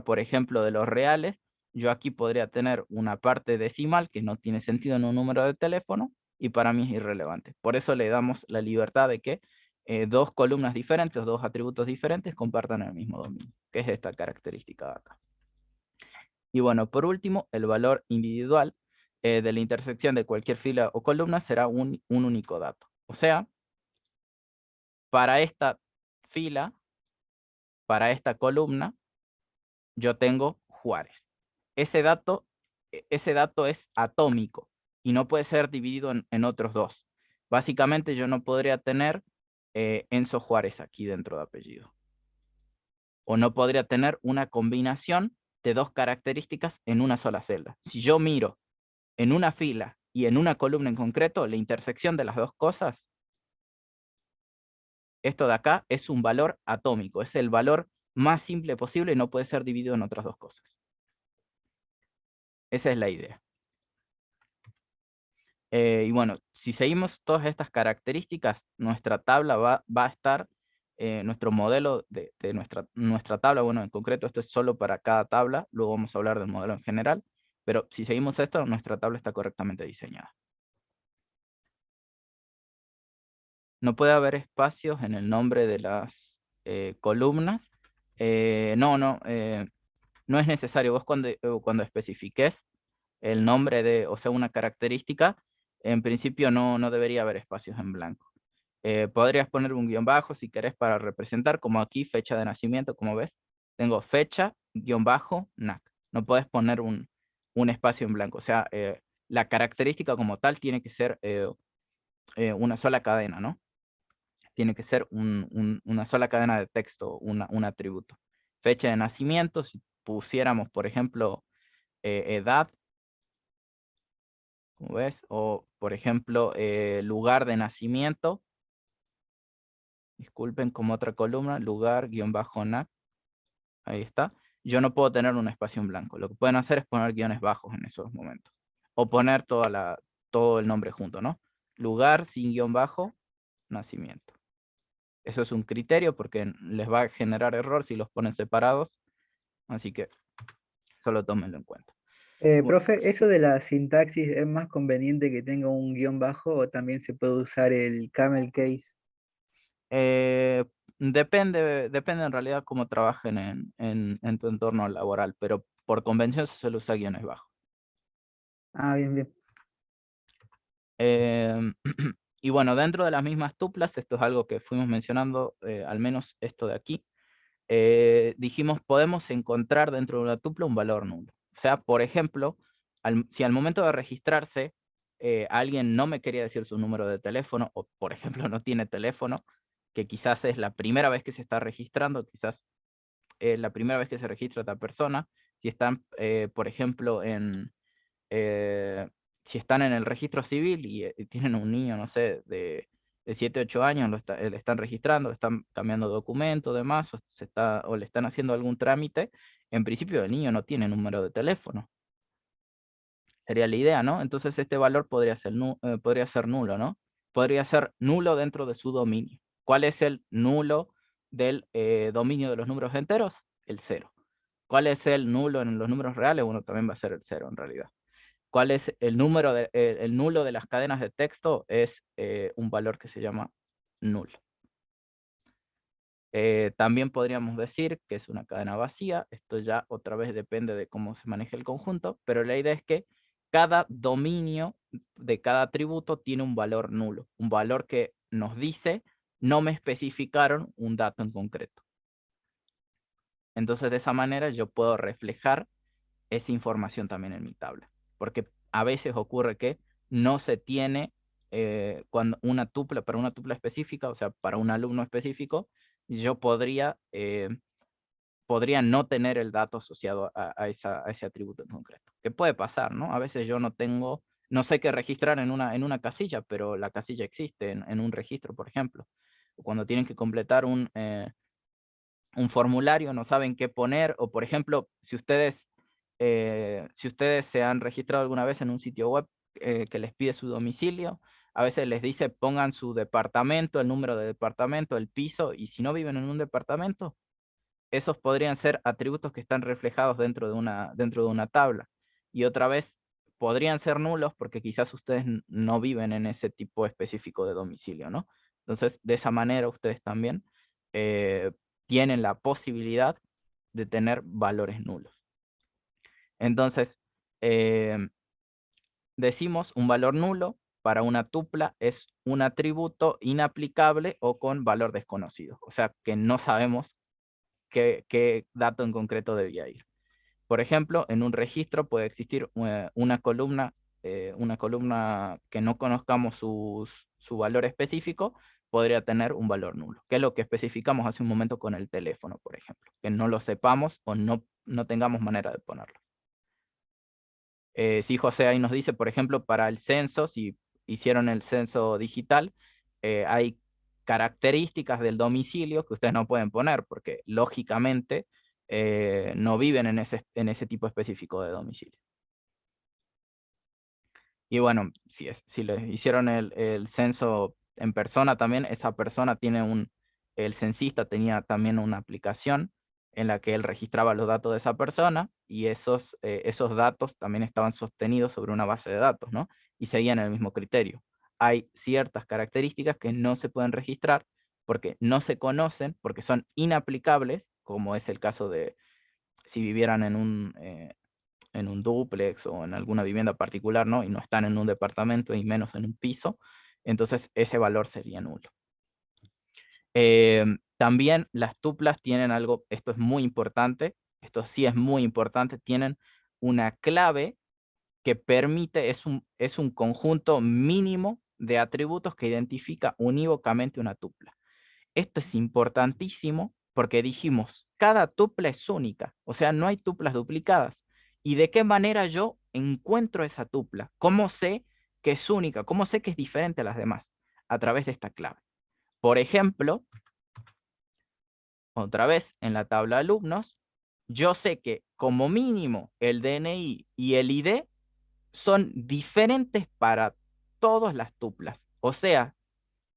por ejemplo, de los reales, yo aquí podría tener una parte decimal que no tiene sentido en un número de teléfono y para mí es irrelevante. Por eso le damos la libertad de que dos columnas diferentes, dos atributos diferentes compartan el mismo dominio, que es esta característica de acá. Y bueno, por último, el valor individual de la intersección de cualquier fila o columna será un único dato. O sea, para esta fila, para esta columna, yo tengo Juárez. Ese dato es atómico y no puede ser dividido en otros dos. Básicamente yo no podría tener Enzo Juárez aquí dentro de apellido. O no podría tener una combinación de dos características en una sola celda. Si yo miro en una fila y en una columna en concreto, la intersección de las dos cosas, esto de acá es un valor atómico, es el valor más simple posible y no puede ser dividido en otras dos cosas. Esa es la idea. Y bueno, si seguimos todas estas características, nuestra tabla va a estar, nuestro modelo de nuestra tabla, bueno, en concreto esto es solo para cada tabla, luego vamos a hablar del modelo en general, pero si seguimos esto, nuestra tabla está correctamente diseñada. No puede haber espacios en el nombre de las columnas. No es necesario. Vos cuando especifiques el nombre de, o sea, una característica, en principio no debería haber espacios en blanco. Podrías poner un guión bajo si querés para representar, como aquí, fecha de nacimiento, como ves. Tengo fecha, guión bajo, NAC. No puedes poner un espacio en blanco. O sea, la característica como tal tiene que ser una sola cadena, ¿no? Tiene que ser una sola cadena de texto, un atributo. Fecha de nacimiento, si pusiéramos, por ejemplo, edad, como ves, o por ejemplo, lugar de nacimiento, disculpen, como otra columna, lugar, guión bajo, NAC, ahí está. Yo no puedo tener un espacio en blanco. Lo que pueden hacer es poner guiones bajos en esos momentos. O poner todo el nombre junto, ¿no? Lugar sin guión bajo, nacimiento. Eso es un criterio porque les va a generar error si los ponen separados. Así que solo tómenlo en cuenta. Bueno, Profe, ¿eso de la sintaxis es más conveniente que tenga un guión bajo o también se puede usar el camel case? depende en realidad cómo trabajen en tu entorno laboral, pero por convención se suele usar guiones bajos. Ah, bien, bien. Eh, Y bueno, dentro de las mismas tuplas, esto es algo que fuimos mencionando, al menos esto de aquí, dijimos, podemos encontrar dentro de una tupla un valor nulo. O sea, por ejemplo, si al momento de registrarse, alguien no me quería decir su número de teléfono, o por ejemplo no tiene teléfono, que quizás es la primera vez que se está registrando, quizás la primera vez que se registra esta persona, si están, por ejemplo, si están en el registro civil y tienen un niño, no sé, de 7, 8 años, le están registrando, le están cambiando documentos, demás, o le están haciendo algún trámite, en principio el niño no tiene número de teléfono. Sería la idea, ¿no? Entonces este valor podría ser nulo, ¿no? Podría ser nulo dentro de su dominio. ¿Cuál es el nulo del dominio de los números enteros? El 0. ¿Cuál es el nulo en los números reales? Bueno, también va a ser el 0 en realidad. ¿Cuál es el nulo de las cadenas de texto? Es un valor que se llama nulo. También podríamos decir que es una cadena vacía. Esto ya otra vez depende de cómo se maneje el conjunto, pero la idea es que cada dominio de cada atributo tiene un valor nulo, un valor que nos dice no me especificaron un dato en concreto. Entonces de esa manera yo puedo reflejar esa información también en mi tabla, porque a veces ocurre que no se tiene cuando para una tupla específica, o sea, para un alumno específico, yo podría no tener el dato asociado a ese atributo en concreto. ¿Qué puede pasar, no? A veces yo no sé qué registrar en una casilla, pero la casilla existe en un registro, por ejemplo. Cuando tienen que completar un formulario, no saben qué poner, o por ejemplo, si ustedes se han registrado alguna vez en un sitio web que les pide su domicilio, a veces les dice pongan su departamento, el número de departamento, el piso, y si no viven en un departamento, esos podrían ser atributos que están reflejados dentro de una tabla. Y otra vez, podrían ser nulos porque quizás ustedes no viven en ese tipo específico de domicilio, ¿no? Entonces, de esa manera ustedes también eh, tienen la posibilidad de tener valores nulos. Entonces, decimos un valor nulo para una tupla es un atributo inaplicable o con valor desconocido. O sea, que no sabemos qué dato en concreto debía ir. Por ejemplo, en un registro puede existir una columna que no conozcamos su valor específico, podría tener un valor nulo, que es lo que especificamos hace un momento con el teléfono, por ejemplo, que no lo sepamos o no tengamos manera de ponerlo. Sí, José ahí nos dice, por ejemplo, para el censo, si hicieron el censo digital, hay características del domicilio que ustedes no pueden poner, porque lógicamente no viven en ese tipo específico de domicilio. Y bueno, si le hicieron el censo en persona también, esa persona el censista tenía también una aplicación en la que él registraba los datos de esa persona y esos datos también estaban sostenidos sobre una base de datos, ¿no? Y seguían el mismo criterio. Hay ciertas características que no se pueden registrar porque no se conocen, porque son inaplicables, como es el caso de si vivieran en un dúplex o en alguna vivienda particular, ¿no? Y no están en un departamento y menos en un piso, entonces ese valor sería nulo. También las tuplas tienen algo, esto es muy importante, esto sí es muy importante, tienen una clave que permite, es un conjunto mínimo de atributos que identifica unívocamente una tupla. Esto es importantísimo porque dijimos, cada tupla es única, o sea, no hay tuplas duplicadas. ¿Y de qué manera yo encuentro esa tupla? ¿Cómo sé que es única? ¿Cómo sé que es diferente a las demás? A través de esta clave. Por ejemplo, otra vez en la tabla de alumnos, yo sé que como mínimo el DNI y el ID son diferentes para todas las tuplas. O sea,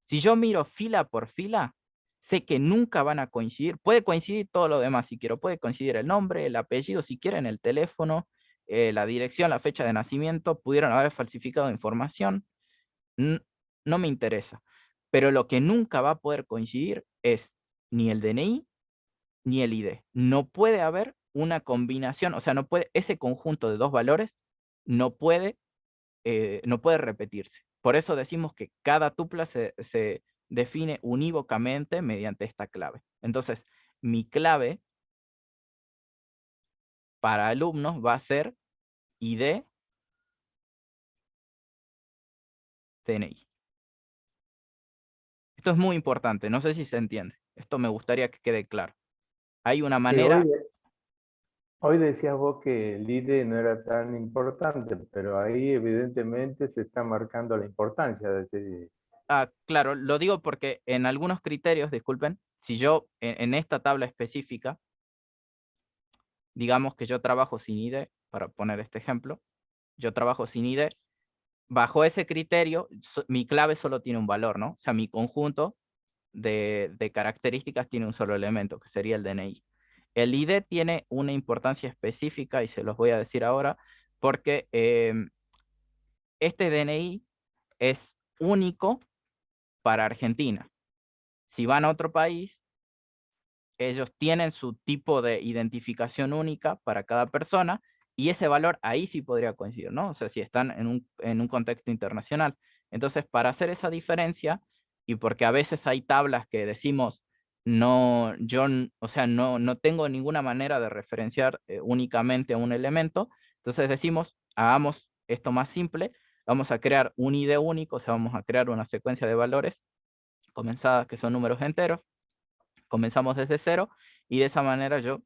si yo miro fila por fila, sé que nunca van a coincidir. Puede coincidir todo lo demás si quiero. Puede coincidir el nombre, el apellido, si quieren, el teléfono, la dirección, la fecha de nacimiento. Pudieron haber falsificado información. No me interesa. Pero lo que nunca va a poder coincidir es ni el DNI ni el ID. No puede haber una combinación, o sea, ese conjunto de dos valores no puede no puede repetirse. Por eso decimos que cada tupla se define unívocamente mediante esta clave. Entonces, mi clave para alumnos va a ser ID DNI. Esto es muy importante, no sé si se entiende. Esto me gustaría que quede claro. Hay una Que manera... hoy decías vos que el IDE no era tan importante, pero ahí evidentemente se está marcando la importancia de ese IDE. Claro, lo digo porque en algunos criterios, disculpen, si yo en esta tabla específica, digamos que yo trabajo sin ID, para poner este ejemplo, yo trabajo sin ID, bajo ese criterio, mi clave solo tiene un valor, ¿no? O sea, mi conjunto de características tiene un solo elemento, que sería el DNI. El ID tiene una importancia específica, y se los voy a decir ahora, porque este DNI es único para Argentina. Si van a otro país, ellos tienen su tipo de identificación única para cada persona, y ese valor ahí sí podría coincidir, ¿no? O sea, si están en un contexto internacional. Entonces, para hacer esa diferencia, y porque a veces hay tablas que decimos, no, o sea, no tengo ninguna manera de referenciar únicamente a un elemento, entonces decimos, hagamos esto más simple, vamos a crear un ID único, o sea, vamos a crear una secuencia de valores comenzadas que son números enteros, comenzamos desde cero, y de esa manera yo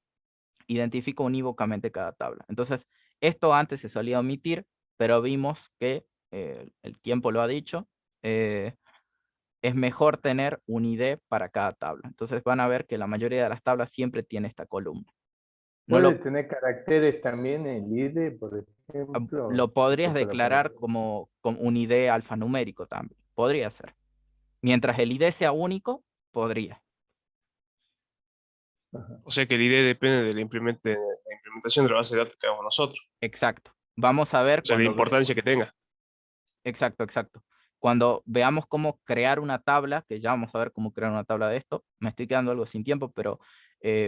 identifico unívocamente cada tabla. Entonces, esto antes se solía omitir, pero vimos que el tiempo lo ha dicho, es mejor tener un ID para cada tabla. Entonces van a ver que la mayoría de las tablas siempre tiene esta columna. No ¿Puede lo, tener caracteres también el IDE, por ejemplo? lo podrías ¿O solamente? declarar como un ID alfanumérico también. Podría ser. Mientras el ID sea único, podría. Ajá. O sea que el ID depende de la implementación de la base de datos que hagamos nosotros. Exacto. Vamos a ver O sea, la cuando importancia que tenga. Exacto, exacto. Cuando veamos cómo crear una tabla, que ya vamos a ver cómo crear una tabla de esto, me estoy quedando algo sin tiempo, pero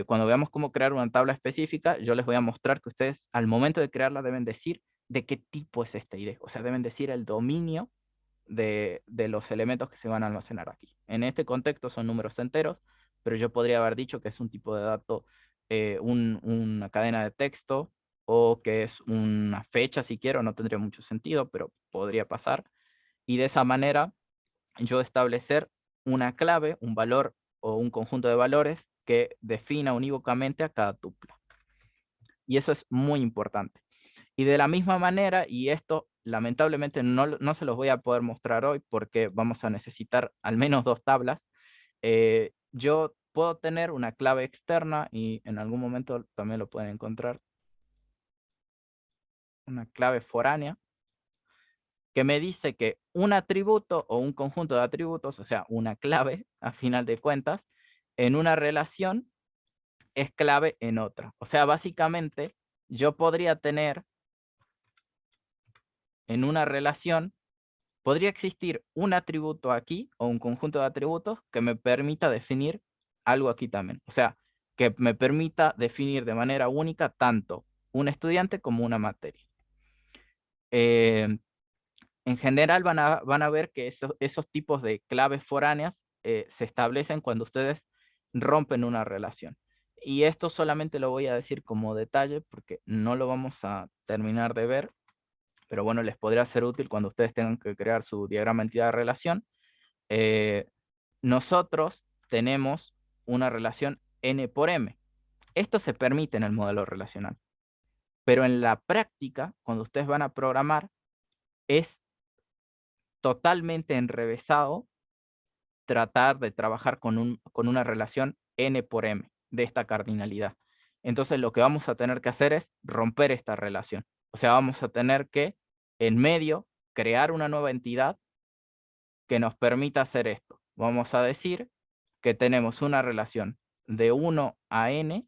cuando veamos cómo crear una tabla específica, yo les voy a mostrar que ustedes al momento de crearla deben decir de qué tipo es esta ID. O sea, deben decir el dominio de los elementos que se van a almacenar aquí. En este contexto son números enteros, pero yo podría haber dicho que es un tipo de dato, una cadena de texto, o que es una fecha si quiero, no tendría mucho sentido, pero podría pasar. Y de esa manera yo establecer una clave, un valor o un conjunto de valores que defina unívocamente a cada tupla. Y eso es muy importante. Y de la misma manera, y esto lamentablemente no se los voy a poder mostrar hoy porque vamos a necesitar al menos dos tablas, yo puedo tener una clave externa, y en algún momento también lo pueden encontrar, una clave foránea, que me dice que un atributo o un conjunto de atributos, o sea, una clave, a final de cuentas, en una relación es clave en otra. O sea, básicamente, yo podría tener en una relación, podría existir un atributo aquí o un conjunto de atributos que me permita definir algo aquí también. O sea, que me permita definir de manera única tanto un estudiante como una materia. En general van a ver que esos tipos de claves foráneas se establecen cuando ustedes rompen una relación. Y esto solamente lo voy a decir como detalle porque no lo vamos a terminar de ver, pero bueno, les podría ser útil cuando ustedes tengan que crear su diagrama entidad de relación. Eh, Nosotros tenemos una relación n por m. Esto se permite en el modelo relacional, pero en la práctica, cuando ustedes van a programar, es totalmente enrevesado tratar de trabajar con una relación n por m de esta cardinalidad. Entonces lo que vamos a tener que hacer es romper esta relación. O sea, vamos a tener que en medio crear una nueva entidad que nos permita hacer esto. Vamos a decir que tenemos una relación de 1 a n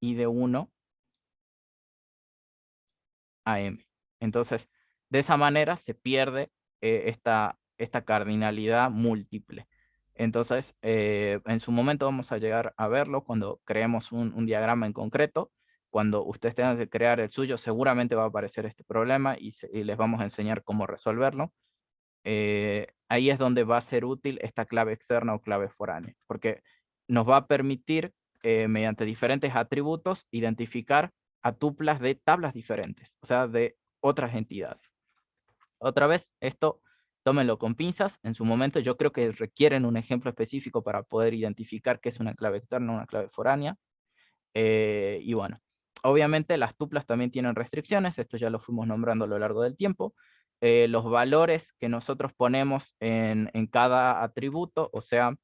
y de 1 a m. Entonces, de esa manera se pierde esta cardinalidad múltiple. Entonces, en su momento vamos a llegar a verlo cuando creemos un diagrama en concreto. Cuando ustedes tengan que crear el suyo, seguramente va a aparecer este problema y les vamos a enseñar cómo resolverlo. Ahí es donde va a ser útil esta clave externa o clave foránea, porque nos va a permitir, mediante diferentes atributos, identificar a tuplas de tablas diferentes, o sea, de otras entidades. Otra vez, esto tómenlo con pinzas. En su momento yo creo que requieren un ejemplo específico para poder identificar qué es una clave externa o una clave foránea. Y bueno, obviamente las tuplas también tienen restricciones, esto ya lo fuimos nombrando a lo largo del tiempo. Los valores que nosotros ponemos en cada atributo, o sea,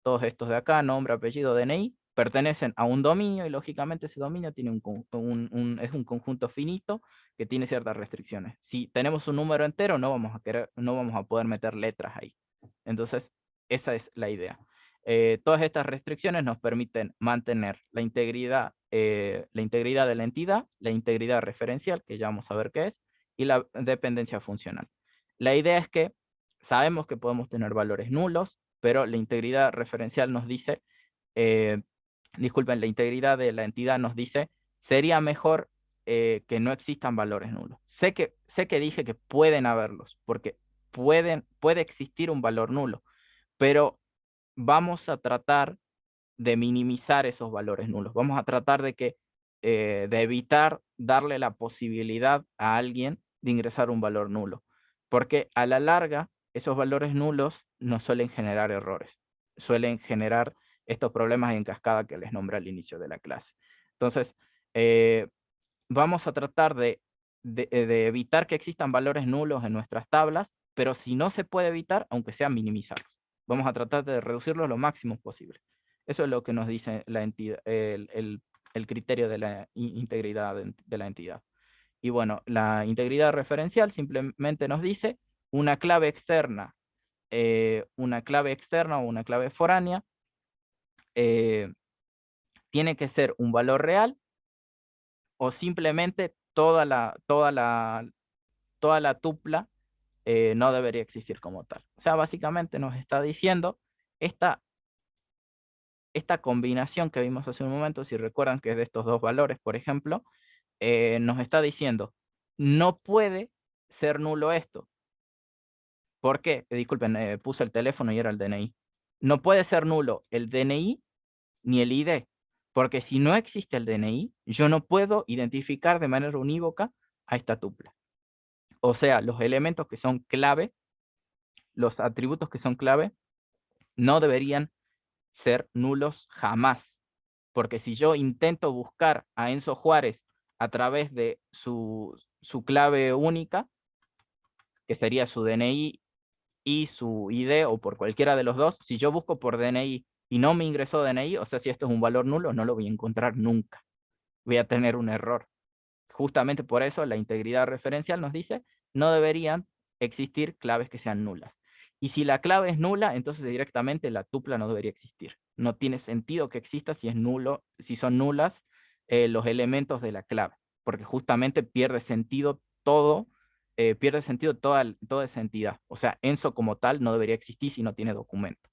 todos estos de acá, nombre, apellido, DNI, pertenecen a un dominio y lógicamente ese dominio tiene es un conjunto finito que tiene ciertas restricciones. Si tenemos un número entero, no vamos a poder meter letras ahí. Entonces, esa es la idea. Todas estas restricciones nos permiten mantener la integridad de la entidad, la integridad referencial, que ya vamos a ver qué es, y la dependencia funcional. La idea es que sabemos que podemos tener valores nulos, pero la integridad referencial nos dice, disculpen, la integridad de la entidad nos dice, sería mejor que no existan valores nulos. Sé que dije que pueden haberlos, porque puede existir un valor nulo, pero vamos a tratar de minimizar esos valores nulos. Vamos a tratar de evitar darle la posibilidad a alguien de ingresar un valor nulo, porque a la larga esos valores nulos nos suelen generar errores, suelen generar estos problemas en cascada que les nombré al inicio de la clase. Entonces, vamos a tratar de evitar que existan valores nulos en nuestras tablas, pero si no se puede evitar, aunque sea minimizarlos. Vamos a tratar de reducirlos lo máximo posible. Eso es lo que nos dice la entidad, el criterio de la integridad de la entidad. Y bueno, la integridad referencial simplemente nos dice una clave externa o una clave foránea tiene que ser un valor real o simplemente toda la tupla no debería existir como tal. O sea, básicamente nos está diciendo esta combinación que vimos hace un momento, si recuerdan que es de estos dos valores, por ejemplo, nos está diciendo, no puede ser nulo esto. ¿Por qué? Disculpen, puse el teléfono y era el DNI. No puede ser nulo el DNI ni el ID, porque si no existe el DNI, yo no puedo identificar de manera unívoca a esta tupla. O sea, los elementos que son clave, los atributos que son clave, no deberían ser nulos jamás. Porque si yo intento buscar a Enzo Juárez a través de su clave única, que sería su DNI y su ID, o por cualquiera de los dos, si yo busco por DNI y no me ingresó DNI, o sea, si esto es un valor nulo, no lo voy a encontrar nunca. Voy a tener un error. Justamente por eso la integridad referencial nos dice, no deberían existir claves que sean nulas. Y si la clave es nula, entonces directamente la tupla no debería existir. No tiene sentido que exista si es nulo, si son nulas los elementos de la clave, porque justamente pierde sentido toda esa entidad. O sea, Enzo como tal no debería existir si no tiene documento.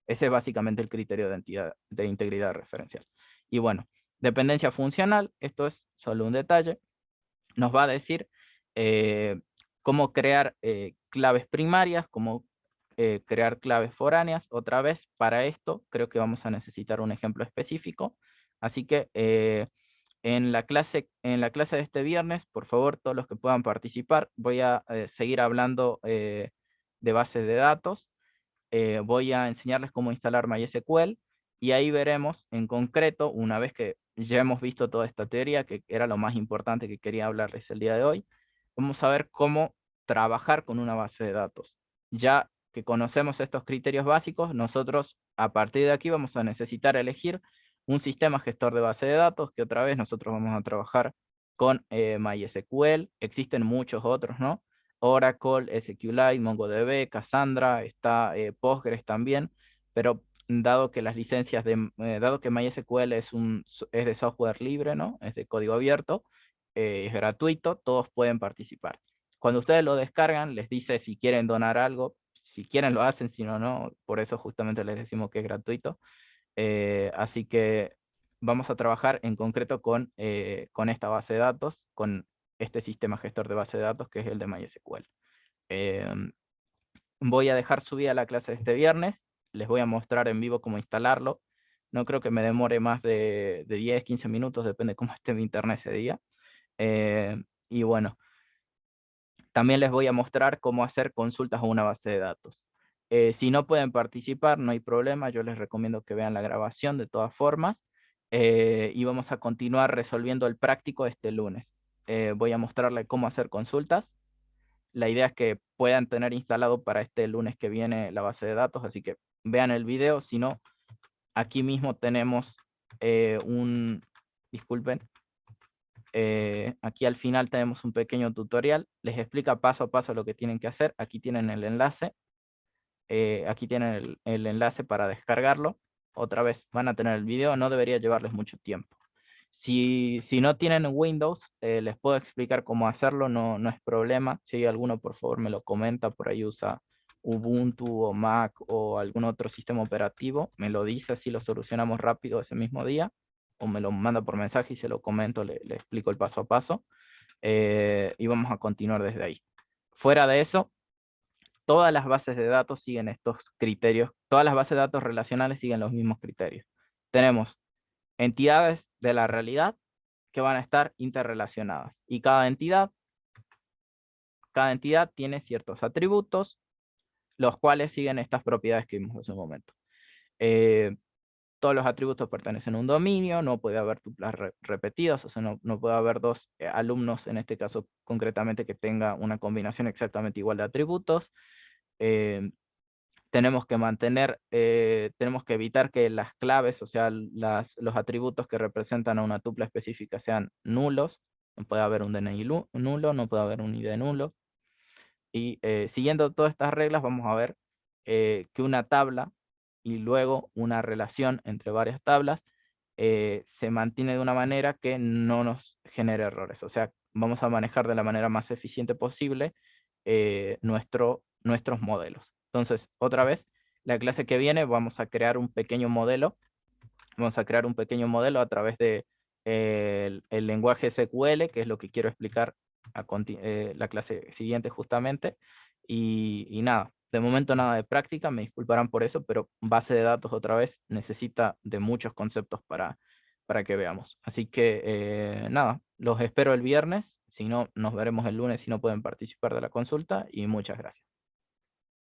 Ese es básicamente el criterio de integridad referencial. Y bueno, dependencia funcional, esto es solo un detalle, nos va a decir cómo crear claves primarias, cómo crear claves foráneas. Otra vez, para esto creo que vamos a necesitar un ejemplo específico. Así que en la clase de este viernes, por favor, todos los que puedan participar, voy a seguir hablando de bases de datos. Voy a enseñarles cómo instalar MySQL y ahí veremos en concreto, una vez que ya hemos visto toda esta teoría, que era lo más importante que quería hablarles el día de hoy, vamos a ver cómo trabajar con una base de datos. Ya que conocemos estos criterios básicos, nosotros a partir de aquí vamos a necesitar elegir un sistema gestor de base de datos, que otra vez nosotros vamos a trabajar con MySQL, existen muchos otros, ¿no? Oracle, SQLite, MongoDB, Cassandra, está Postgres también, pero dado que las licencias dado que MySQL es de software libre, ¿no? Es de código abierto, es gratuito, todos pueden participar. Cuando ustedes lo descargan, les dice si quieren donar algo, si quieren lo hacen, si no, no. Por eso justamente les decimos que es gratuito. Así que vamos a trabajar en concreto con esta base de datos, con este sistema gestor de base de datos que es el de MySQL. Voy a dejar subida la clase de este viernes, les voy a mostrar en vivo cómo instalarlo. No creo que me demore más de 10, 15 minutos, depende de cómo esté mi internet ese día. Y bueno, también les voy a mostrar cómo hacer consultas a una base de datos. Si no pueden participar, no hay problema, yo les recomiendo que vean la grabación de todas formas. Y vamos a continuar resolviendo el práctico este lunes. Voy a mostrarles cómo hacer consultas. La idea es que puedan tener instalado para este lunes que viene la base de datos, así que vean el video. Si no, aquí mismo tenemos disculpen, aquí al final tenemos un pequeño tutorial, les explica paso a paso lo que tienen que hacer. Aquí tienen el enlace, aquí tienen el enlace para descargarlo. Otra vez van a tener el video, no debería llevarles mucho tiempo. Si no tienen Windows, les puedo explicar cómo hacerlo, no es problema. Si hay alguno, por favor, me lo comenta, por ahí usa Ubuntu o Mac o algún otro sistema operativo, me lo dice, así lo solucionamos rápido ese mismo día, o me lo manda por mensaje y se lo comento, le explico el paso a paso, y vamos a continuar desde ahí. Fuera de eso, todas las bases de datos siguen estos criterios, todas las bases de datos relacionales siguen los mismos criterios. Tenemos entidades de la realidad que van a estar interrelacionadas. Y cada entidad tiene ciertos atributos, los cuales siguen estas propiedades que vimos hace un momento. Todos los atributos pertenecen a un dominio, no puede haber tuplas repetidas, o sea, no puede haber dos alumnos, en este caso concretamente, que tenga una combinación exactamente igual de atributos. Tenemos que tenemos que evitar que las claves, o sea, los atributos que representan a una tupla específica sean nulos. No puede haber un DNI nulo, no puede haber un ID nulo. Y siguiendo todas estas reglas, vamos a ver que una tabla y luego una relación entre varias tablas se mantiene de una manera que no nos genere errores. O sea, vamos a manejar de la manera más eficiente posible nuestros modelos. Entonces, otra vez, la clase que viene vamos a crear un pequeño modelo. Vamos a crear un pequeño modelo a través de el lenguaje SQL, que es lo que quiero explicar la clase siguiente justamente. Y nada, de momento nada de práctica, me disculparán por eso, pero base de datos otra vez necesita de muchos conceptos para que veamos. Así que nada, los espero el viernes, si no, nos veremos el lunes si no pueden participar de la consulta y muchas gracias.